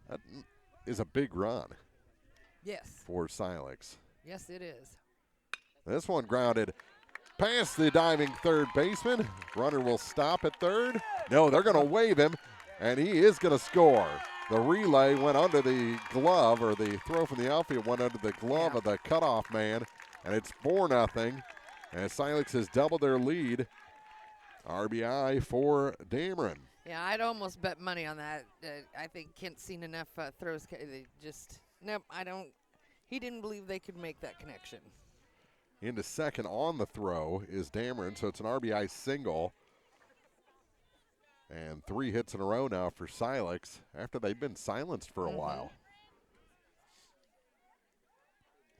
That is a big run. Yes. For Silex. Yes, it is. This one grounded past the diving third baseman. Runner will stop at third. No, they're going to wave him, and he is going to score. The relay went under the glove, or the throw from the outfield went under the glove of the cutoff man, and it's 4-0. And Silex has doubled their lead. RBI for Dameron. Yeah, I'd almost bet money on that. I think Kent's seen enough throws. They just, nope, he didn't believe they could make that connection. Into second on the throw is Dameron, so it's an RBI single. And 3 hits in a row now for Silex after they've been silenced for a while.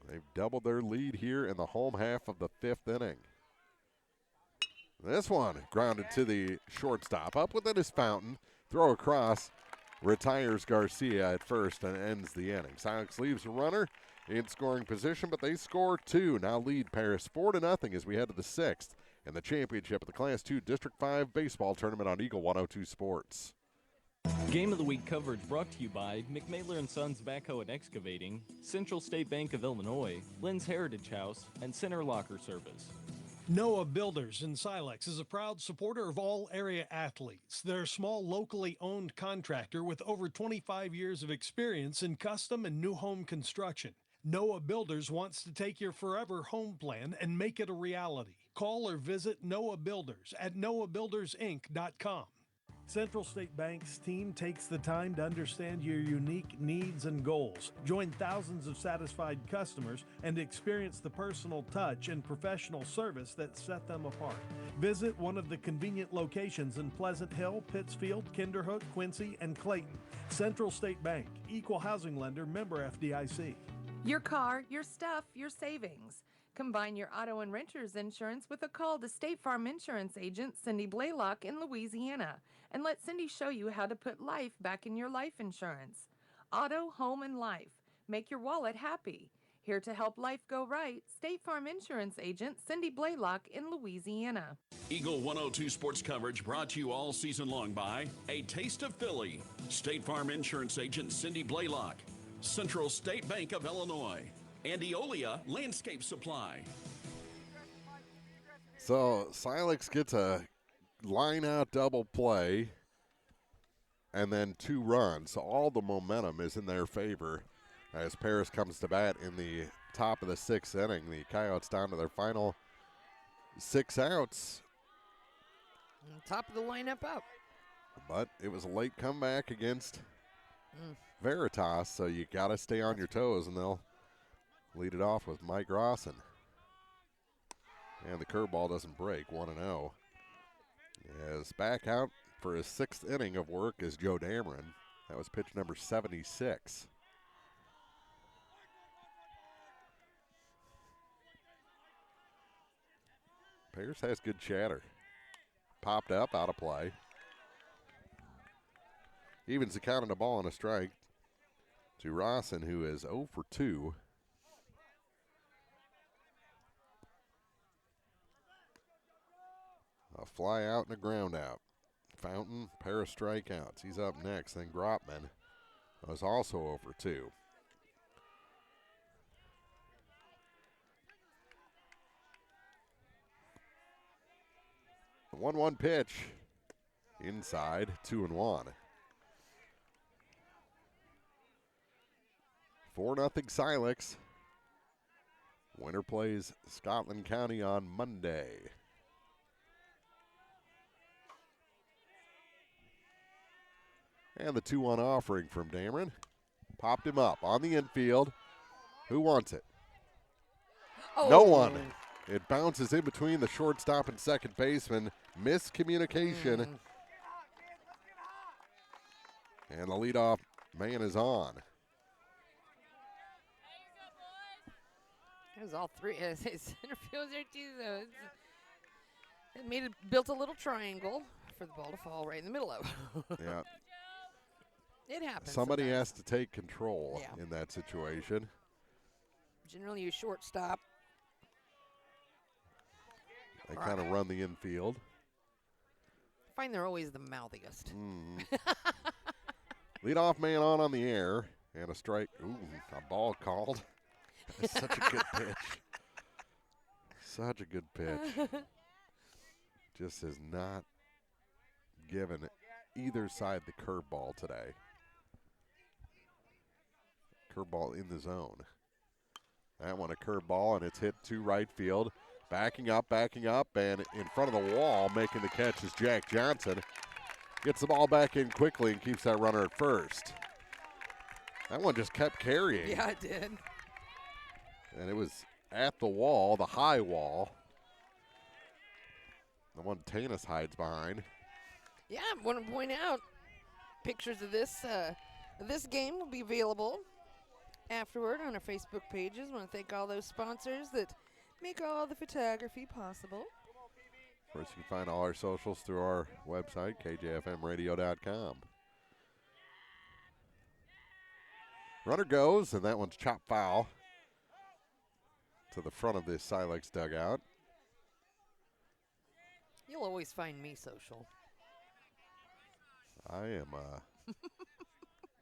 They've doubled their lead here in the home half of the 5th inning. This one grounded to the shortstop. Up within his fountain. Throw across. Retires Garcia at first and ends the inning. Silex leaves a runner in scoring position, but they score 2. Now lead Paris 4-0 as we head to the 6th in the championship of the Class 2 District 5 baseball tournament on Eagle 102 Sports. Game of the Week coverage brought to you by McMailer & Sons Backhoe and Excavating, Central State Bank of Illinois, Lynn's Heritage House, and Center Locker Service. Noah Builders in Silex is a proud supporter of all area athletes. They're a small, locally owned contractor with over 25 years of experience in custom and new home construction. Noah Builders wants to take your forever home plan and make it a reality. Call or visit Noah Builders at noahbuildersinc.com. Central State Bank's team takes the time to understand your unique needs and goals. Join thousands of satisfied customers and experience the personal touch and professional service that set them apart. Visit one of the convenient locations in Pleasant Hill, Pittsfield, Kinderhook, Quincy, and Clayton. Central State Bank, equal housing lender, member FDIC. Your car, your stuff, your savings. Combine your auto and renter's insurance with a call to State Farm Insurance agent Cindy Blaylock in Louisiana, and let Cindy show you how to put life back in your life insurance. Auto, home, and life. Make your wallet happy. Here to help life go right, State Farm Insurance agent Cindy Blaylock in Louisiana. Eagle 102 sports coverage brought to you all season long by A Taste of Philly, State Farm Insurance agent Cindy Blaylock, Central State Bank of Illinois, and Eolia Landscape Supply. So Silex gets a line-out double play and then 2 runs. So all the momentum is in their favor as Paris comes to bat in the top of the 6th inning. The Coyotes down to their final 6 outs. Top of the lineup up. But it was a late comeback against Veritas, so you got to stay on your toes, and they'll lead it off with Mike Rawson. And the curveball doesn't break, 1-0. As back out for his 6th inning of work is Joe Dameron. That was pitch number 76. Pierce has good chatter. Popped up, out of play. Evens the count on a ball and a strike to Rawson, who is 0 for 2. A fly out and a ground out. Fountain, pair of strikeouts. He's up next, then Grotman. was also over 2. The 1-1 pitch. Inside, 2-1. 4-0 Silex. Winner plays Scotland County on Monday. And the 2-1 offering from Dameron. Popped him up on the infield. Who wants it? Oh. No one. It bounces in between the shortstop and second baseman. Miscommunication. And the leadoff man is on. It was all three. His center fields there too, though. It built a little triangle for the ball to fall right in the middle of. Yeah. It happens. Somebody sometimes. has to take control in that situation. Generally, you shortstop. They kind of run the infield. I find they're always the mouthiest. Leadoff man on the air. And a strike. Ooh, a ball called. Such a good pitch. Such a good pitch. Just has not given either side the curveball today. Curveball in the zone. That one a curveball, and it's hit to right field. Backing up, and in front of the wall, making the catch is Jack Johnson. Gets the ball back in quickly and keeps that runner at first. That one just kept carrying. Yeah, it did. And it was at the wall, the high wall. The one Tanis hides behind. Yeah, I want to point out pictures of this game will be available afterward on our Facebook pages. I want to thank all those sponsors that make all the photography possible. Of course, you can find all our socials through our website, kjfmradio.com. Runner goes, and that one's chopped foul to the front of this Silex dugout. You'll always find me social. I am a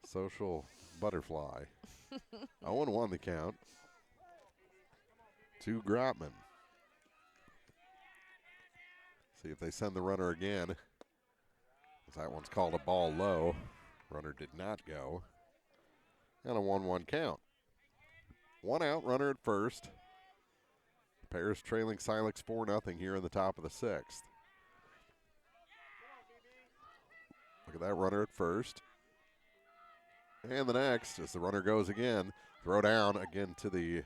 social butterfly. 0-1 the count. To Grotman. See if they send the runner again. That one's called a ball low. Runner did not go. And a 1-1 count. 1 out, runner at first. Pairs trailing Silex 4-0 here in the top of the 6th. Look at that runner at first. And the next, as the runner goes again, throw down again to the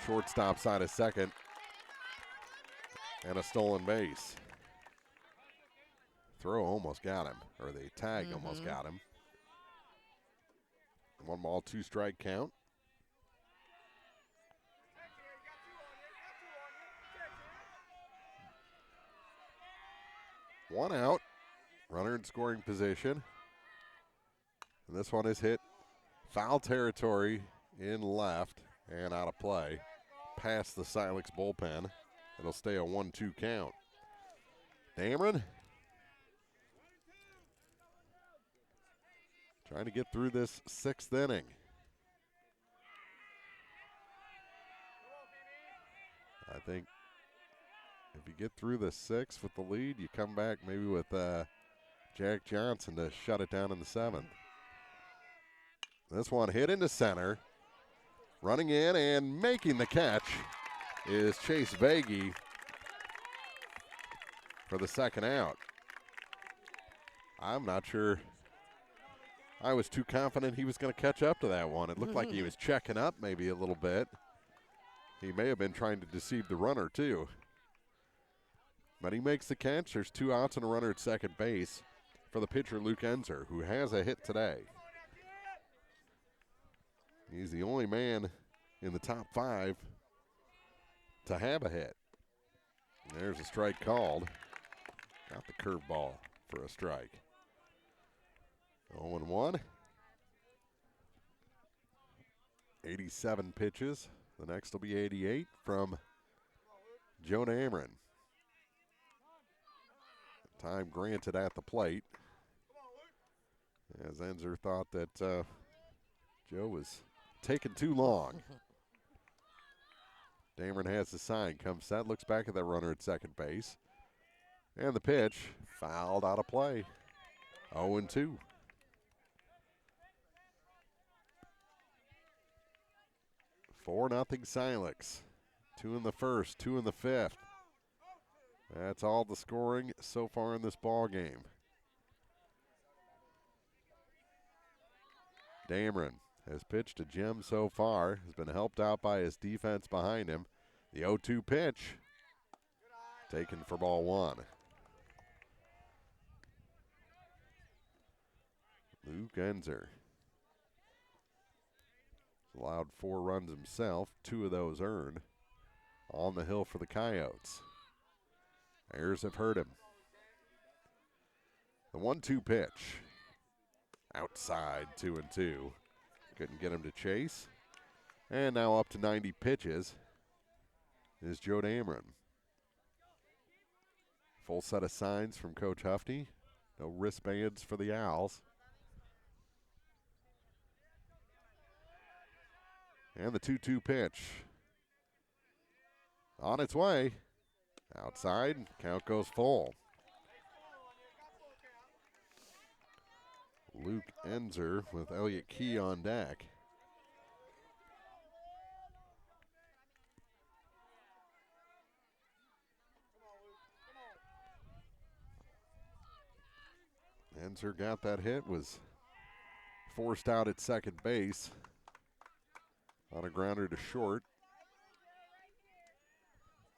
shortstop side of second. And a stolen base. Throw almost got him, or the tag almost got him. 1 ball, 2 strike count. One out. Runner in scoring position. And this one is hit foul territory in left and out of play. Past the Silex bullpen. It'll stay a 1-2 count. Dameron trying to get through this 6th inning. I think if you get through the 6th with the lead, you come back maybe with Jack Johnson to shut it down in the 7th. This one hit into center. Running in and making the catch is Chase Vagey for the 2nd out. I'm not sure. I was too confident he was going to catch up to that one. It looked like he was checking up maybe a little bit. He may have been trying to deceive the runner too. But he makes the catch. There's 2 outs and a runner at second base for the pitcher Luke Enzer, who has a hit today. He's the only man in the top 5 to have a hit. And there's a strike called. Got the curveball for a strike. 0-1. 87 pitches. The next will be 88 from Jonah Amron. Time granted at the plate. As Enzer thought that Joe was taking too long. Dameron has the sign, comes set, looks back at that runner at second base. And the pitch, fouled out of play. 0-2. Four nothing Silex. 2 in the first, 2 in the fifth. That's all the scoring so far in this ball game. Dameron has pitched a gem so far, has been helped out by his defense behind him. The 0-2 pitch, taken for ball one. Luke Enzer allowed 4 runs himself, 2 of those earned. On the hill for the Coyotes. Errors have hurt him. The 1-2 pitch. Outside, 2-2. Couldn't get him to chase. And now up to 90 pitches is Joe Dameron. Full set of signs from Coach Hufney. No wristbands for the Owls. And the 2-2 pitch. On its way. Outside, count goes full. Luke Enzer with Elliott Key on deck. Enzer got that hit, was forced out at second base on a grounder to short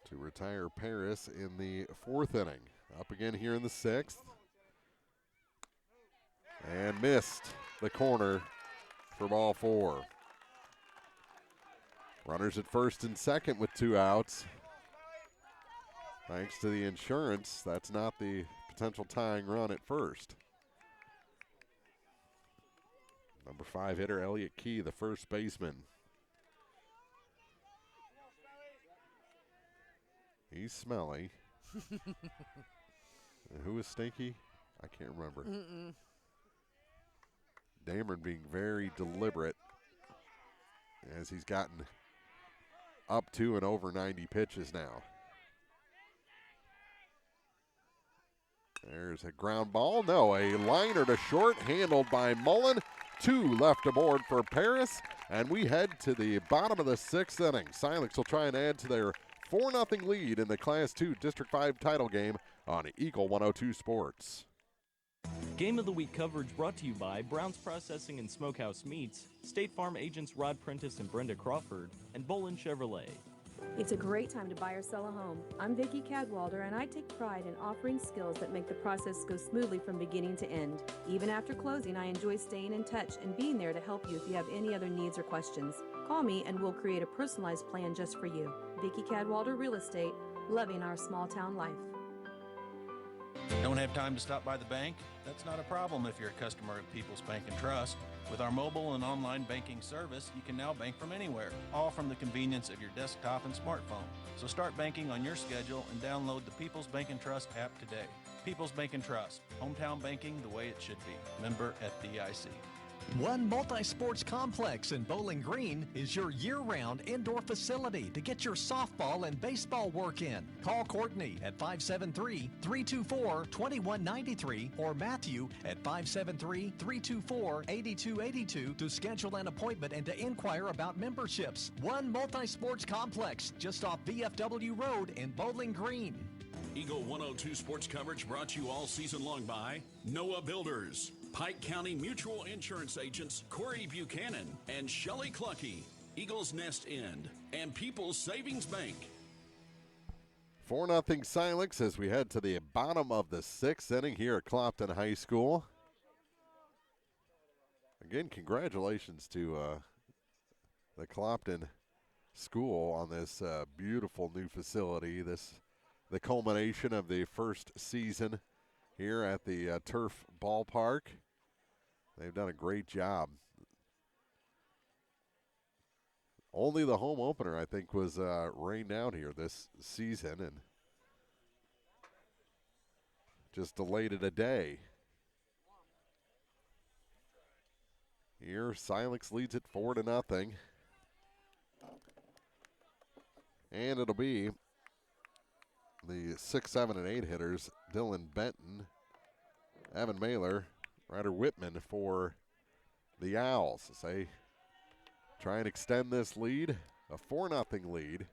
to retire Paris in the 4th inning. Up again here in the 6th. And missed the corner for ball 4. Runners at first and second with 2 outs. Thanks to the insurance, that's not the potential tying run at first. Number 5 hitter Elliott Key, the first baseman. He's smelly. And who is stinky? I can't remember. Dameron being very deliberate as he's gotten up to and over 90 pitches now. There's a ground ball. No, a liner to short handled by Mullen. 2 left aboard for Paris, and we head to the bottom of the 6th inning. Silex will try and add to their 4-0 lead in the Class 2 District 5 title game on Eagle 102 Sports. Game of the Week coverage brought to you by Brown's Processing and Smokehouse Meats, State Farm agents Rod Prentice and Brenda Crawford, and Bolin Chevrolet. It's a great time to buy or sell a home. I'm Vicki Cadwalder, and I take pride in offering skills that make the process go smoothly from beginning to end. Even after closing, I enjoy staying in touch and being there to help you if you have any other needs or questions. Call me and we'll create a personalized plan just for you. Vicki Cadwalder Real Estate, loving our small town life. Don't have time to stop by the bank? That's not a problem if you're a customer of People's Bank and Trust. With our mobile and online banking service, you can now bank from anywhere, all from the convenience of your desktop and smartphone. So start banking on your schedule and download the People's Bank and Trust app today. People's Bank and Trust, hometown banking the way it should be. Member FDIC. One Multi-Sports Complex in Bowling Green is your year-round indoor facility to get your softball and baseball work in. Call Courtney at 573-324-2193 or Matthew at 573-324-8282 to schedule an appointment and to inquire about memberships. One Multi-Sports Complex just off VFW Road in Bowling Green. Eagle 102 Sports coverage brought to you all season long by Noah Builders, Pike County Mutual Insurance agents Corey Buchanan and Shelley Clucky, Eagles Nest End, and People's Savings Bank. 4-0 Silex as we head to the bottom of the 6th inning here at Clopton High School. Again, congratulations to the Clopton School on this beautiful new facility. The culmination of the first season here at the Turf Ballpark. They've done a great job. Only the home opener, I think, was rained out here this season and just delayed it a day. Here, Silex leads it 4-0. And it'll be the 6, 7, and 8 hitters, Dylan Benton, Evan Mailer, Ryder Whitman for the Owls as they try and extend this lead, a 4-0 lead,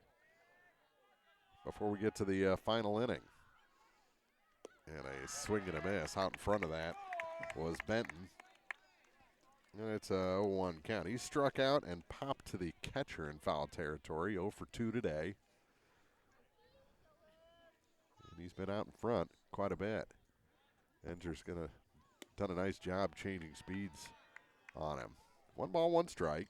before we get to the final inning. And a swing and a miss. Out in front of that was Benton. And it's a 0-1 count. He struck out and popped to the catcher in foul territory, 0 for 2 today. And he's been out in front quite a bit. Enger's done a nice job changing speeds on him. 1 ball, 1 strike.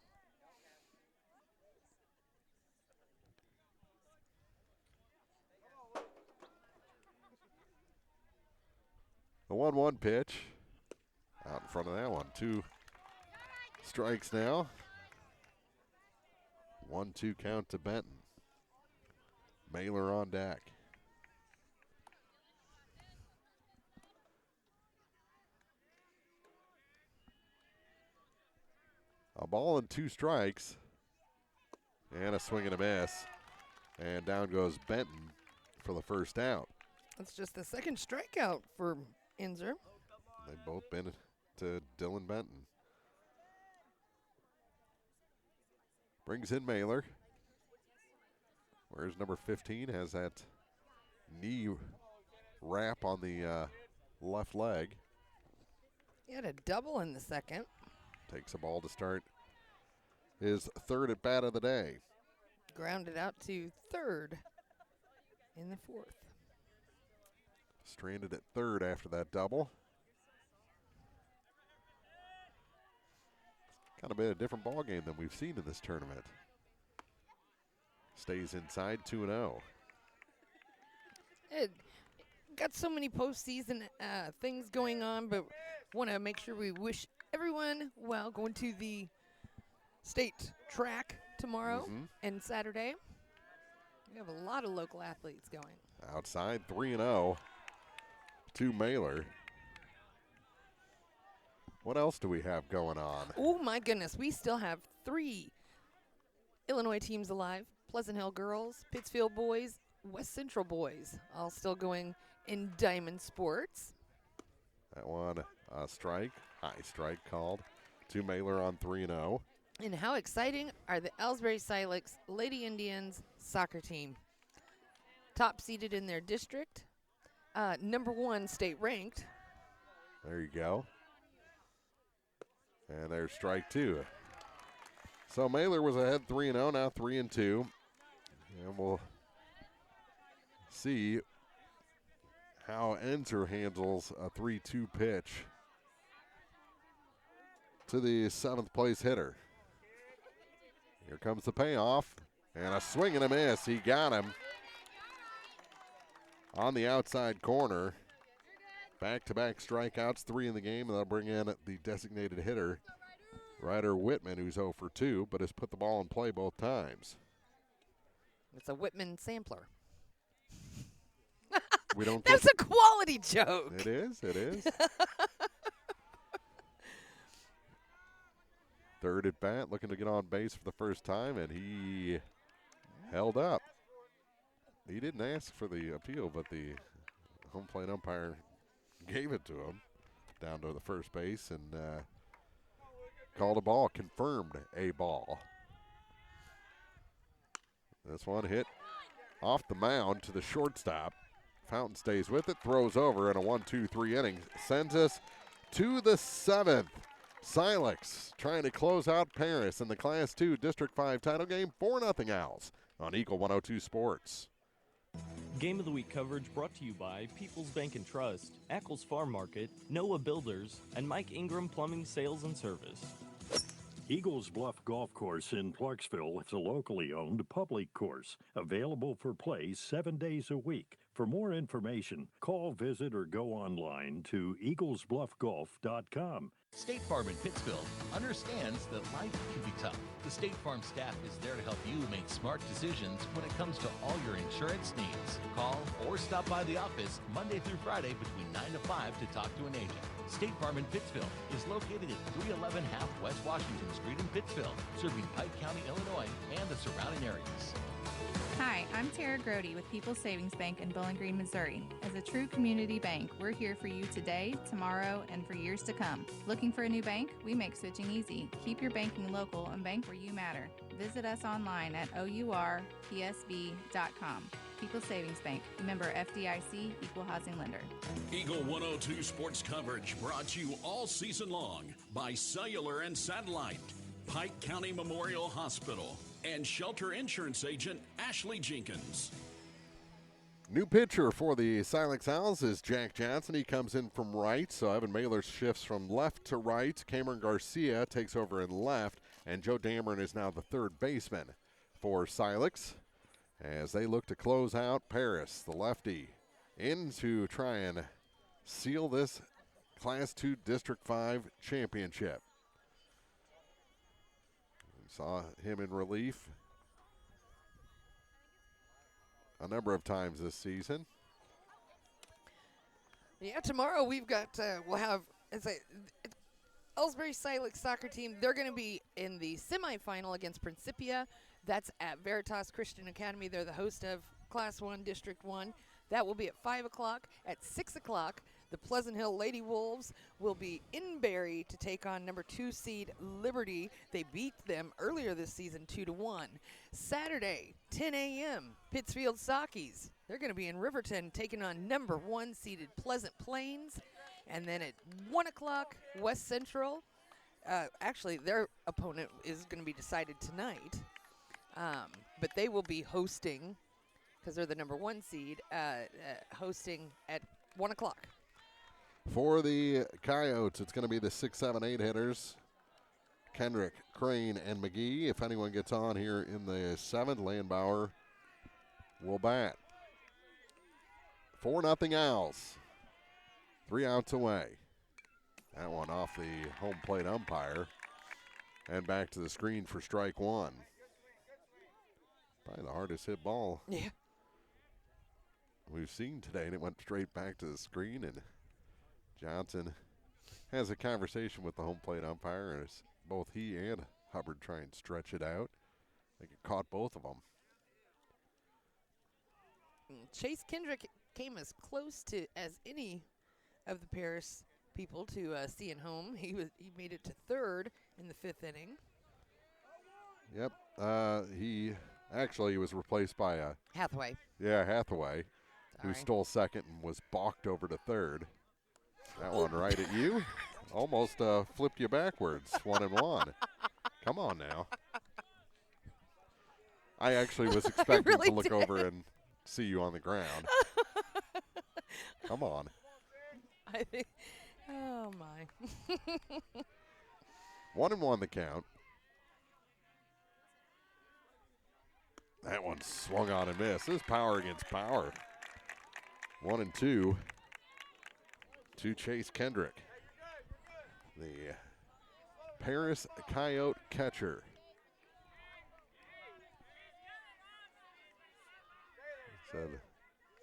The 1-1 pitch. Out in front of that one. 2 strikes now. 1-2 count to Benton. Mailer on deck. A ball and 2 strikes. And a swing and a miss. And down goes Benton for the first out. That's just the second strikeout for Inzer. They've both been to Dylan Benton. Brings in Mailer. Where's number 15? Has that knee wrap on the left leg. He had a double in the second. Takes a ball to start his 3rd at bat of the day. Grounded out to 3rd in the 4th. Stranded at 3rd after that double. Kind of been a different ball game than we've seen in this tournament. Stays inside 2-0. It got so many postseason things going on, but want to make sure we wish everyone well going to the state track tomorrow and Saturday. We have a lot of local athletes going. Outside 3-0 to Mailer. What else do we have going on? Oh my goodness, we still have 3 Illinois teams alive. Pleasant Hill girls, Pittsfield boys, West Central boys, all still going in Diamond Sports. That one, strike, high strike called to Mailer on 3-0. And how exciting are the Ellsbury Silex Lady Indians soccer team? Top seeded in their district, number 1 state ranked. There you go. And there's strike 2. So Mailer was ahead 3-0, now 3-2. And we'll see how Enzer handles a 3-2 pitch to the 7th place hitter. Here comes the payoff, and a swing and a miss. He got him on the outside corner. Back-to-back strikeouts, 3 in the game, and they'll bring in the designated hitter, Ryder Whitman, who's 0 for 2, but has put the ball in play both times. It's a Whitman sampler. We don't. That's a quality joke. It is. It is. 3rd at bat, looking to get on base for the first time, and he held up. He didn't ask for the appeal, but the home plate umpire gave it to him down to the first base and called a ball, confirmed a ball. This one hit off the mound to the shortstop. Fountain stays with it, throws over, and a 1-2-3 inning sends us to the 7th. Silex trying to close out Paris in the Class 2 District 5 title game, 4-0 Owls on Eagle 102 Sports. Game of the Week coverage brought to you by People's Bank and Trust, Ackles Farm Market, Noah Builders, and Mike Ingram Plumbing Sales and Service. Eagles Bluff Golf Course in Clarksville is a locally owned public course, available for play 7 days a week. For more information, call, visit, or go online to eaglesbluffgolf.com. State Farm in Pittsfield understands that life can be tough. The State Farm staff is there to help you make smart decisions when it comes to all your insurance needs. Call or stop by the office Monday through Friday between 9 to 5 to talk to an agent. State Farm in Pittsfield is located at 311 Half West Washington Street in Pittsfield, serving Pike County, Illinois, and the surrounding areas. Hi, I'm Tara Grody with People's Savings Bank in Bowling Green, Missouri. As a true community bank, we're here for you today, tomorrow, and for years to come. Looking for a new bank? We make switching easy. Keep your banking local and bank where you matter. Visit us online at ourpsb.com. People's Savings Bank, member FDIC, equal housing lender. Eagle 102 sports coverage brought to you all season long by Cellular and Satellite, Pike County Memorial Hospital, and shelter insurance agent Ashley Jenkins. New pitcher for the Silex Owls is Jack Johnson. He comes in from right, so Evan Mailer shifts from left to right. Cameron Garcia takes over in left, and Joe Dameron is now the third baseman for Silex as they look to close out Paris, the lefty, in to try and seal this Class 2 District 5 championship. Saw him in relief a number of times this season. Yeah, tomorrow we've got, we'll have, Ellsbury Silex soccer team. They're going to be in the semifinal against Principia. That's at Veritas Christian Academy. They're the host of Class 1, District 1. That will be at 5 o'clock. At 6 o'clock, the Pleasant Hill Lady Wolves will be in Barry to take on number 2 seed Liberty. They beat them earlier this season 2-1. Saturday, 10 a.m., Pittsfield Sockies. They're going to be in Riverton taking on number 1 seeded Pleasant Plains. And then at 1 o'clock, West Central. Actually, their opponent is going to be decided tonight. But they will be hosting, because they're the number 1 seed, hosting at 1 o'clock. For the Coyotes, it's going to be the 6, 7, 8 hitters, Kendrick, Crane, and McGee. If anyone gets on here in the 7th, Landbauer will bat. 4-0 Owls. 3 outs away. That one off the home plate umpire. And back to the screen for strike 1. Probably the hardest hit ball we've seen today, and it went straight back to the screen, and Johnson has a conversation with the home plate umpire as both he and Hubbard try and stretch it out. I think it caught both of them. Chase Kendrick came as close to as any of the Paris people to seeing home. He made it to 3rd in the 5th inning. Yep, he actually was replaced by Hathaway. Yeah, Hathaway, who stole 2nd and was balked over to 3rd. That one right at you. Almost flipped you backwards, 1-1. Come on now. I actually was expecting to look over and see you on the ground. Come on. I think, oh my. 1-1 the count. That one swung on and missed. This is power against power. 1-2 to Chase Kendrick, the Paris Coyote catcher. Said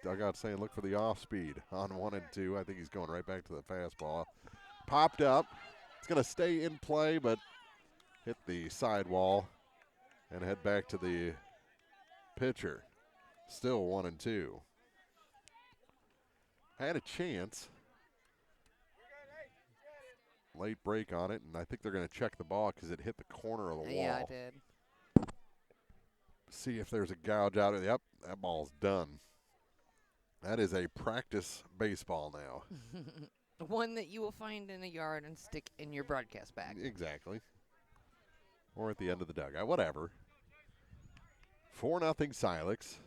dugout saying look for the off speed on 1-2. I think he's going right back to the fastball. Popped up. It's going to stay in play, but hit the sidewall and head back to the pitcher. Still 1-2. Had a chance. Late break on it, and I think they're going to check the ball because it hit the corner of the wall. Yeah, it did. See if there's a gouge out of it. Yep, that ball's done. That is a practice baseball now. One that you will find in a yard and stick in your broadcast bag. Exactly. Or at the end of the dugout, whatever. 4-0 Silex.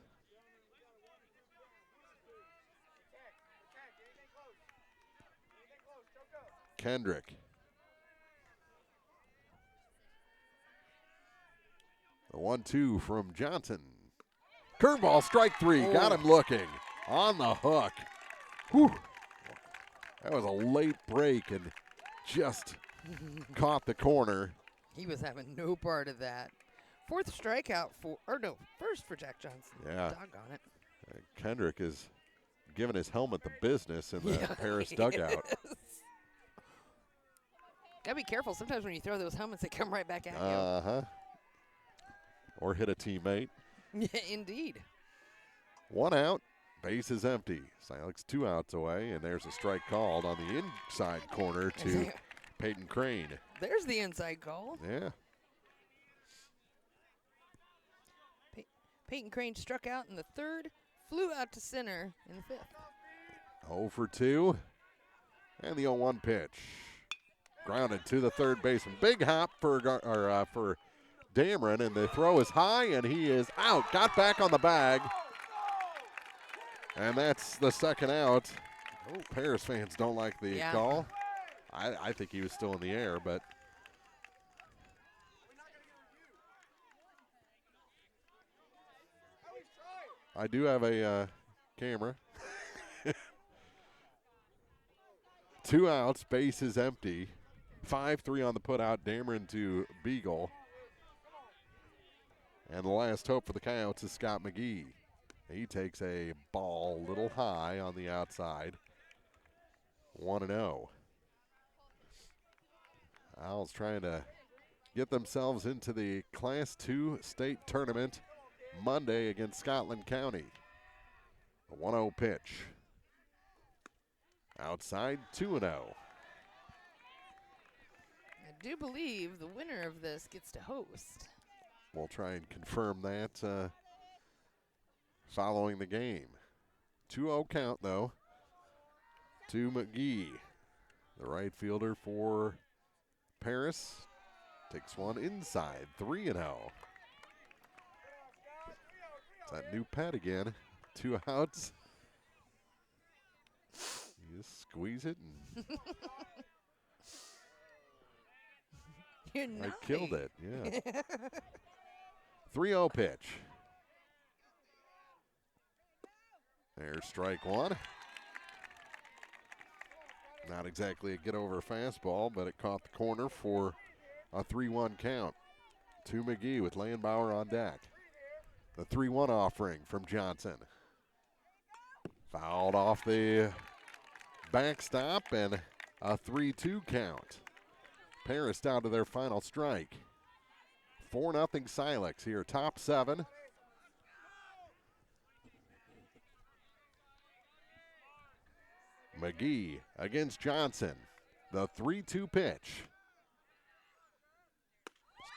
Kendrick. The 1-2 from Johnson. Curveball, strike 3. Got him looking. on the hook. Whew. That was a late break and just caught the corner. He was having no part of that. First for Jack Johnson. Yeah. Doggone it. Kendrick is giving his helmet the business in the Paris he dugout. is. Gotta be careful. Sometimes when you throw those helmets, they come right back at you. Uh-huh. Or hit a teammate. Yeah, indeed. 1 out. Base is empty. Silex 2 outs away, and there's a strike called on the inside corner to Peyton Crane. There's the inside call. Yeah. Peyton Crane struck out in the third, flew out to center in the fifth. 0 for 2. And the 0-1 pitch. Grounded to the third baseman. Big hop for Dameron, and the throw is high, and he is out. Got back on the bag. And that's the second out. Oh, Paris fans don't like the call. I think he was still in the air, but I do have a camera. 2 outs, base is empty. 5-3 on the putout, Dameron to Beagle. And the last hope for the Coyotes is Scott McGee. He takes a ball a little high on the outside. 1-0. Owls trying to get themselves into the Class 2 state tournament Monday against Scotland County. A 1-0 pitch. Outside, 2-0. I do believe the winner of this gets to host. We'll try and confirm that following the game. 2-0 count, though, to McGee. The right fielder for Paris takes one inside, 3-0. It's that new pet again. 2 outs. You just squeeze it and You're I killed it, yeah. 3-0 pitch. There's strike one. Not exactly a get-over fastball, but it caught the corner for a 3-1 count. To McGee with Lanbauer on deck. The 3-1 offering from Johnson. Fouled off the backstop and a 3-2 count. Paris down to their final strike. 4-0 Silex here, top 7. McGee against Johnson. The 3-2 pitch.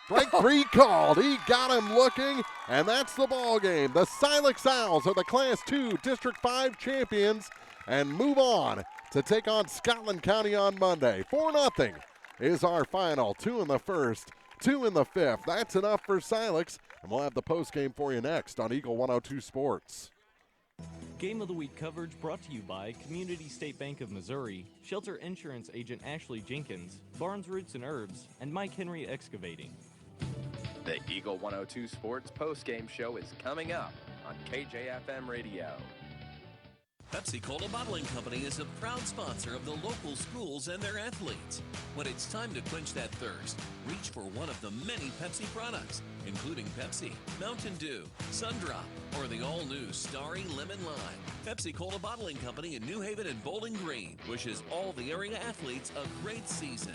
Strike 3 called. He got him looking, and that's the ball game. The Silex Owls are the Class 2 District 5 champions and move on to take on Scotland County on Monday. 4-0 is our final. 2 in the first, 2 in the fifth. That's enough for Silex, and we'll have the postgame for you next on Eagle 102 Sports. Game of the Week coverage brought to you by Community State Bank of Missouri, Shelter Insurance Agent Ashley Jenkins, Barnes Roots and Herbs, and Mike Henry Excavating. The Eagle 102 Sports postgame show is coming up on KJFM Radio. Pepsi Cola Bottling Company is a proud sponsor of the local schools and their athletes. When it's time to quench that thirst, reach for one of the many Pepsi products, including Pepsi, Mountain Dew, Sundrop, or the all-new Starry Lemon Lime. Pepsi Cola Bottling Company in New Haven and Bowling Green wishes all the area athletes a great season.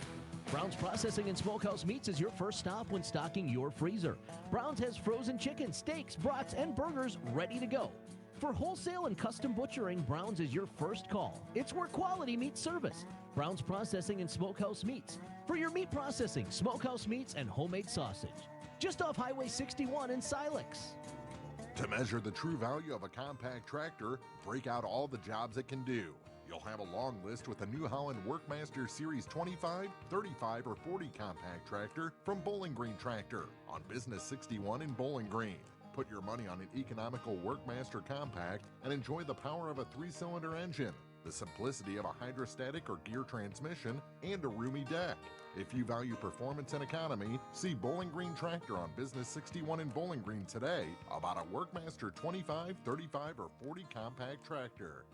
Brown's Processing and Smokehouse Meats is your first stop when stocking your freezer. Brown's has frozen chicken, steaks, brats, and burgers ready to go. For wholesale and custom butchering, Brown's is your first call. It's where quality meets service. Brown's Processing and Smokehouse Meats. For your meat processing, smokehouse meats, and homemade sausage. Just off Highway 61 in Silex. To measure the true value of a compact tractor, break out all the jobs it can do. You'll have a long list with a New Holland Workmaster Series 25, 35, or 40 compact tractor from Bowling Green Tractor on Business 61 in Bowling Green. Put your money on an economical Workmaster compact and enjoy the power of a 3-cylinder engine. the simplicity of a hydrostatic or gear transmission, and a roomy deck. If you value performance and economy, see Bowling Green Tractor on Business 61 in Bowling Green today about a Workmaster 25, 35, or 40 compact tractor.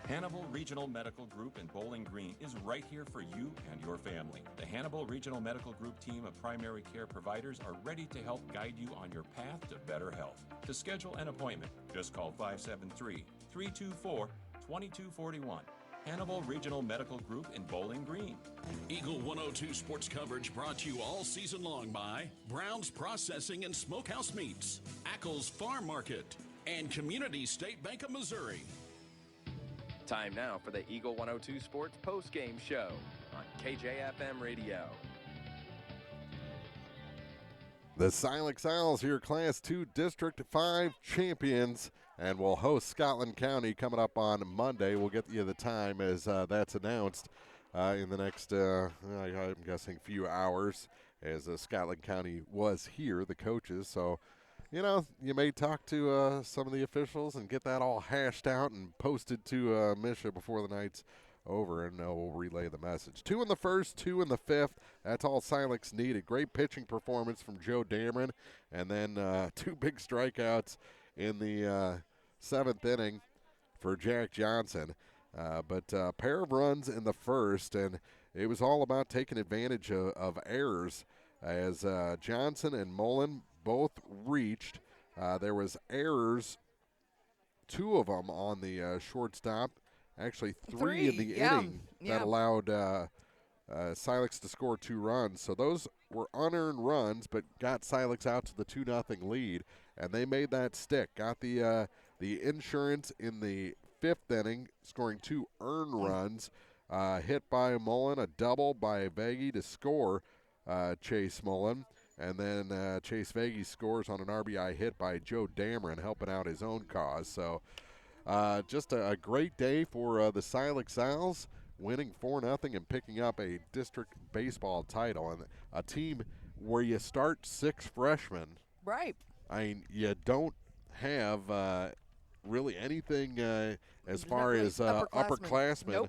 Hannibal Regional Medical Group in Bowling Green is right here for you and your family. The Hannibal Regional Medical Group team of primary care providers are ready to help guide you on your path to better health. To schedule an appointment, just call 573-324-2241. Hannibal Regional Medical Group in Bowling Green. Eagle 102 sports coverage brought to you all season long by Brown's Processing and Smokehouse Meats, Ackles Farm Market, and Community State Bank of Missouri. Time now for the Eagle 102 Sports post-game show on KJFM Radio. The Silex Owls here, Class 2 District 5 champions, and will host Scotland County coming up on Monday. We'll get you the time as that's announced in the next, I'm guessing, few hours, as Scotland County was here, the coaches. So, you know, you may talk to some of the officials and get that all hashed out and posted to Misha before the night's over, and we'll relay the message. 2 in the first, 2 in the fifth. That's all Silex needed. Great pitching performance from Joe Dameron, and then 2 big strikeouts in the 7th inning for Jack Johnson. But a pair of runs in the first, and it was all about taking advantage of errors as Johnson and Mullen both reached. There was errors, 2 of them on the shortstop. Actually, 3 in the inning that allowed Silex to score 2 runs. So those were unearned runs, but got Silex out to the 2-0 lead, and they made that stick. Got the insurance in the 5th inning, scoring 2 earned runs. Hit by Mullen, a double by Veggie to score Chase Mullen. And then Chase Veggie scores on an RBI hit by Joe Dameron, helping out his own cause. So just a great day for the Silex Owls, winning 4-0 and picking up a district baseball title. And a team where you start 6 freshmen. Right. I mean, you don't have really anything as far really as upperclassmen.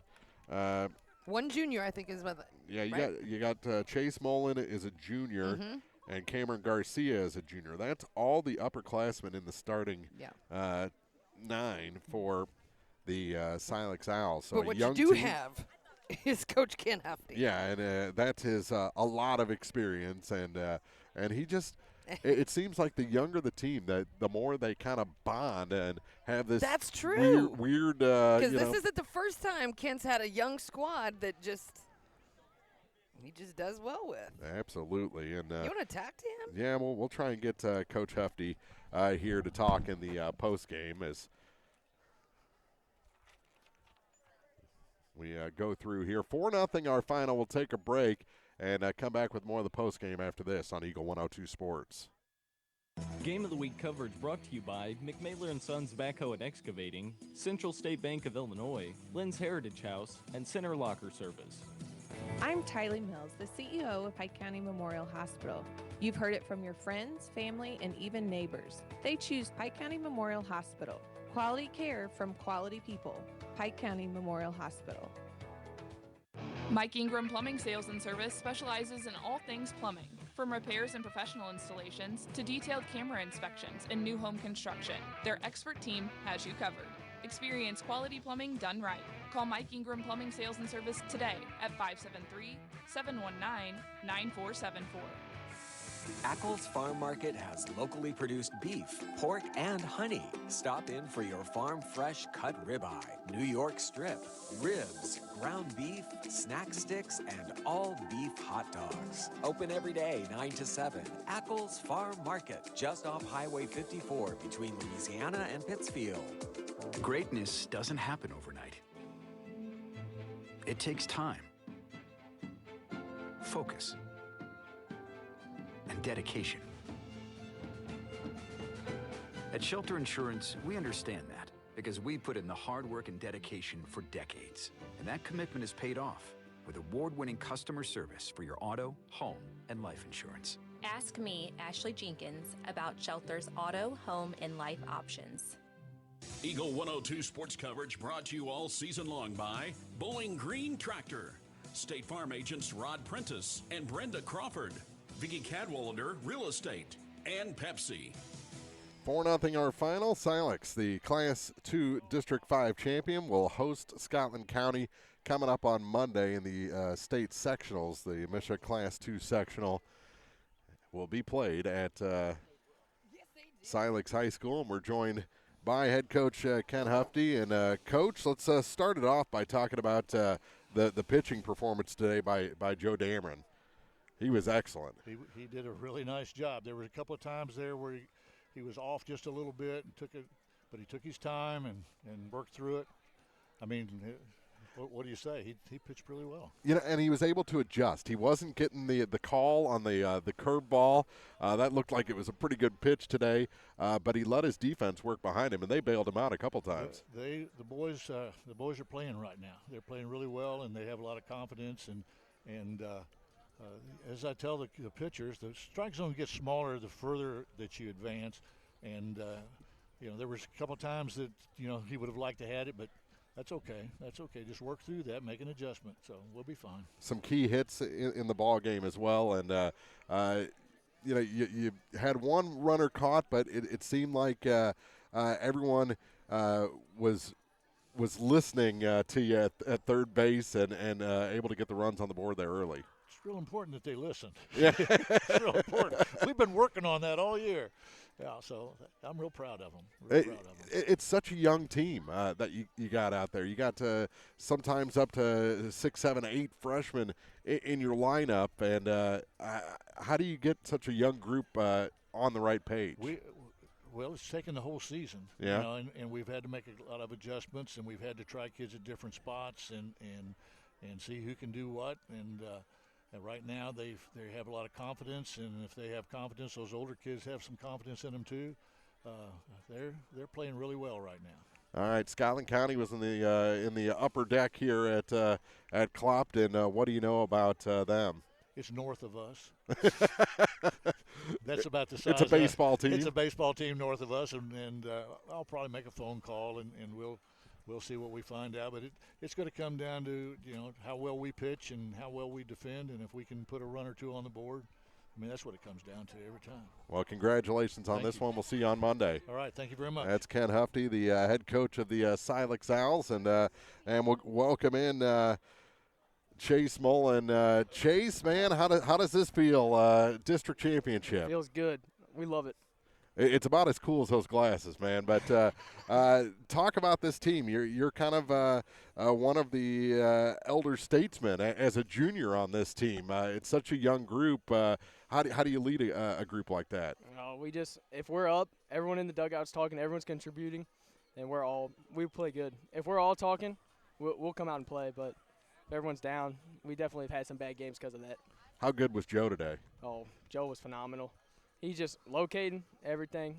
Nope. 1 junior, I think, is what. Yeah, right? you got Chase Mullen is a junior, and Cameron Garcia is a junior. That's all the upperclassmen in the starting 9 for the Silex Owls. So but what you do have is Coach Ken Hefty. Yeah, and that's his a lot of experience, and he just. It seems like the younger the team, the more they kind of bond and have this. That's true. Weird. Because this isn't the first time Ken's had a young squad that he just does well with. Absolutely, and you want to talk to him? Yeah, we'll try and get Coach Hefty here to talk in the post game as we go through here. 4-0 our final. We'll take a break and come back with more of the post game after this on Eagle 102 Sports. Game of the Week coverage brought to you by McMailer & Sons Backhoe and Excavating, Central State Bank of Illinois, Lynn's Heritage House, and Center Locker Service. I'm Tylee Mills, the CEO of Pike County Memorial Hospital. You've heard it from your friends, family, and even neighbors. They choose Pike County Memorial Hospital. Quality care from quality people. Pike County Memorial Hospital. Mike Ingram Plumbing Sales and Service specializes in all things plumbing, from repairs and professional installations to detailed camera inspections and new home construction. Their expert team has you covered. Experience quality plumbing done right. Call Mike Ingram Plumbing Sales and Service today at 573-719-9474. Ackles Farm Market has locally produced beef, pork, and honey. Stop in for your farm fresh cut ribeye, New York strip, ribs, ground beef, snack sticks, and all beef hot dogs. Open every day 9 to 7. Ackles Farm Market, just off Highway 54 between Louisiana and Pittsfield. Greatness doesn't happen overnight. It takes time, focus, and dedication. At Shelter Insurance, we understand that because we put in the hard work and dedication for decades. And that commitment is paid off with award-winning customer service for your auto, home, and life insurance. Ask me, Ashley Jenkins, about Shelter's auto, home, and life options. Eagle 102 sports coverage brought to you all season long by Bowling Green Tractor, State Farm agents Rod Prentice and Brenda Crawford, Vicky Cadwalader Real Estate, and Pepsi. 4-0 our final. Silex, the Class 2 District 5 champion, will host Scotland County coming up on Monday in the state sectionals. The Misha Class 2 sectional will be played at Silex High School, and we're joined by head coach Ken Hufty. And Coach, let's start it off by talking about the pitching performance today by Joe Dameron. He was excellent. He did a really nice job. There were a couple of times there where he was off just a little bit and but he took his time and worked through it. I mean, what do you say? He pitched really well. You know, and he was able to adjust. He wasn't getting the call on the curveball. That looked like it was a pretty good pitch today, but he let his defense work behind him, and they bailed him out a couple times. The boys are playing right now. They're playing really well, and they have a lot of confidence. And as I tell the pitchers, the strike zone gets smaller the further that you advance. And there was a couple times that he would have liked to have it, but that's okay. That's okay. Just work through that, make an adjustment. So we'll be fine. Some key hits in the ball game as well, and you had one runner caught, but it seemed like everyone was listening to you at third base and able to get the runs on the board there early. It's real important that they listen. Yeah, it's real important. We've been working on that all year. Yeah, so I'm real proud of them. It's such a young team that you got out there. You got sometimes up to 6, 7, 8 freshmen in your lineup. And how do you get such a young group on the right page? Well, it's taken the whole season. Yeah. And we've had to make a lot of adjustments, and we've had to try kids at different spots and see who can do what. And right now they have a lot of confidence, and if they have confidence, those older kids have some confidence in them too. They're playing really well right now. All right, Scotland County was in the upper deck here at Clopton. What do you know about them? It's north of us. That's about the size. It's a baseball team. It's a baseball team north of us, and I'll probably make a phone call and we'll see what we find out. But it's going to come down to how well we pitch and how well we defend, and if we can put a run or two on the board. I mean, that's what it comes down to every time. Well, congratulations on this one. We'll see you on Monday. All right, thank you very much. That's Ken Hufty, the head coach of the Silex Owls, and we'll welcome in Chase Mullen. Chase, man, how does this feel? District championship. Feels good. We love it. It's about as cool as those glasses, man. But talk about this team. You're kind of one of the elder statesmen as a junior on this team. It's such a young group. How do you lead a group like that? If we're up, everyone in the dugout's talking, everyone's contributing, and we play good. If we're all talking, we'll come out and play. But if everyone's down, we definitely have had some bad games because of that. How good was Joe today? Oh, Joe was phenomenal. He's just locating everything.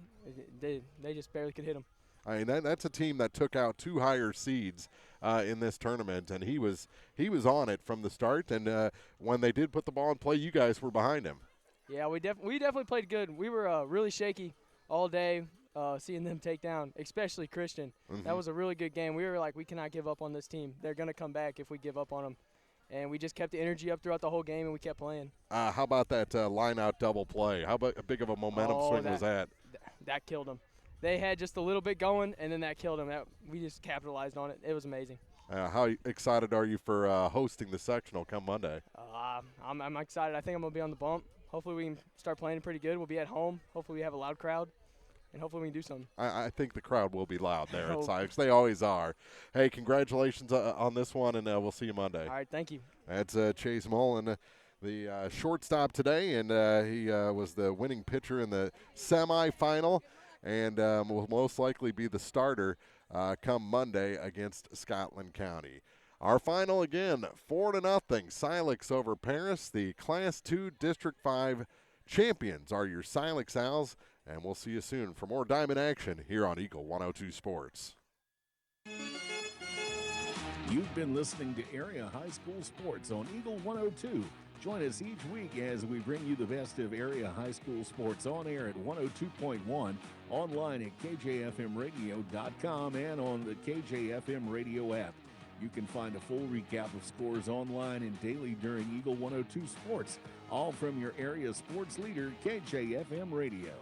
They just barely could hit him. I mean, that's a team that took out 2 higher seeds in this tournament, and he was on it from the start. And when they did put the ball in play, you guys were behind him. Yeah, we definitely played good. We were really shaky all day, seeing them take down, especially Christian. Mm-hmm. That was a really good game. We were like, we cannot give up on this team. They're going to come back if we give up on them. And we just kept the energy up throughout the whole game, and we kept playing. How about that line-out double play? How big of a momentum swing was that? That killed them. They had just a little bit going, and then that killed them. We just capitalized on it. It was amazing. How excited are you for hosting the sectional come Monday? I'm excited. I think I'm going to be on the bump. Hopefully we can start playing pretty good. We'll be at home. Hopefully we have a loud crowd. And hopefully we can do something. I think the crowd will be loud there at Silex. They always are. Hey, congratulations on this one, and we'll see you Monday. All right, thank you. That's Chase Mullen, the shortstop today, and he was the winning pitcher in the semifinal, and will most likely be the starter come Monday against Scotland County. Our final again, 4-0, Silex over Paris. The Class 2 District 5 champions are your Silex Owls. And we'll see you soon for more Diamond action here on Eagle 102 Sports. You've been listening to Area High School Sports on Eagle 102. Join us each week as we bring you the best of area high school sports on air at 102.1, online at KJFMradio.com, and on the KJFM radio app. You can find a full recap of scores online and daily during Eagle 102 Sports, all from your area sports leader, KJFM Radio.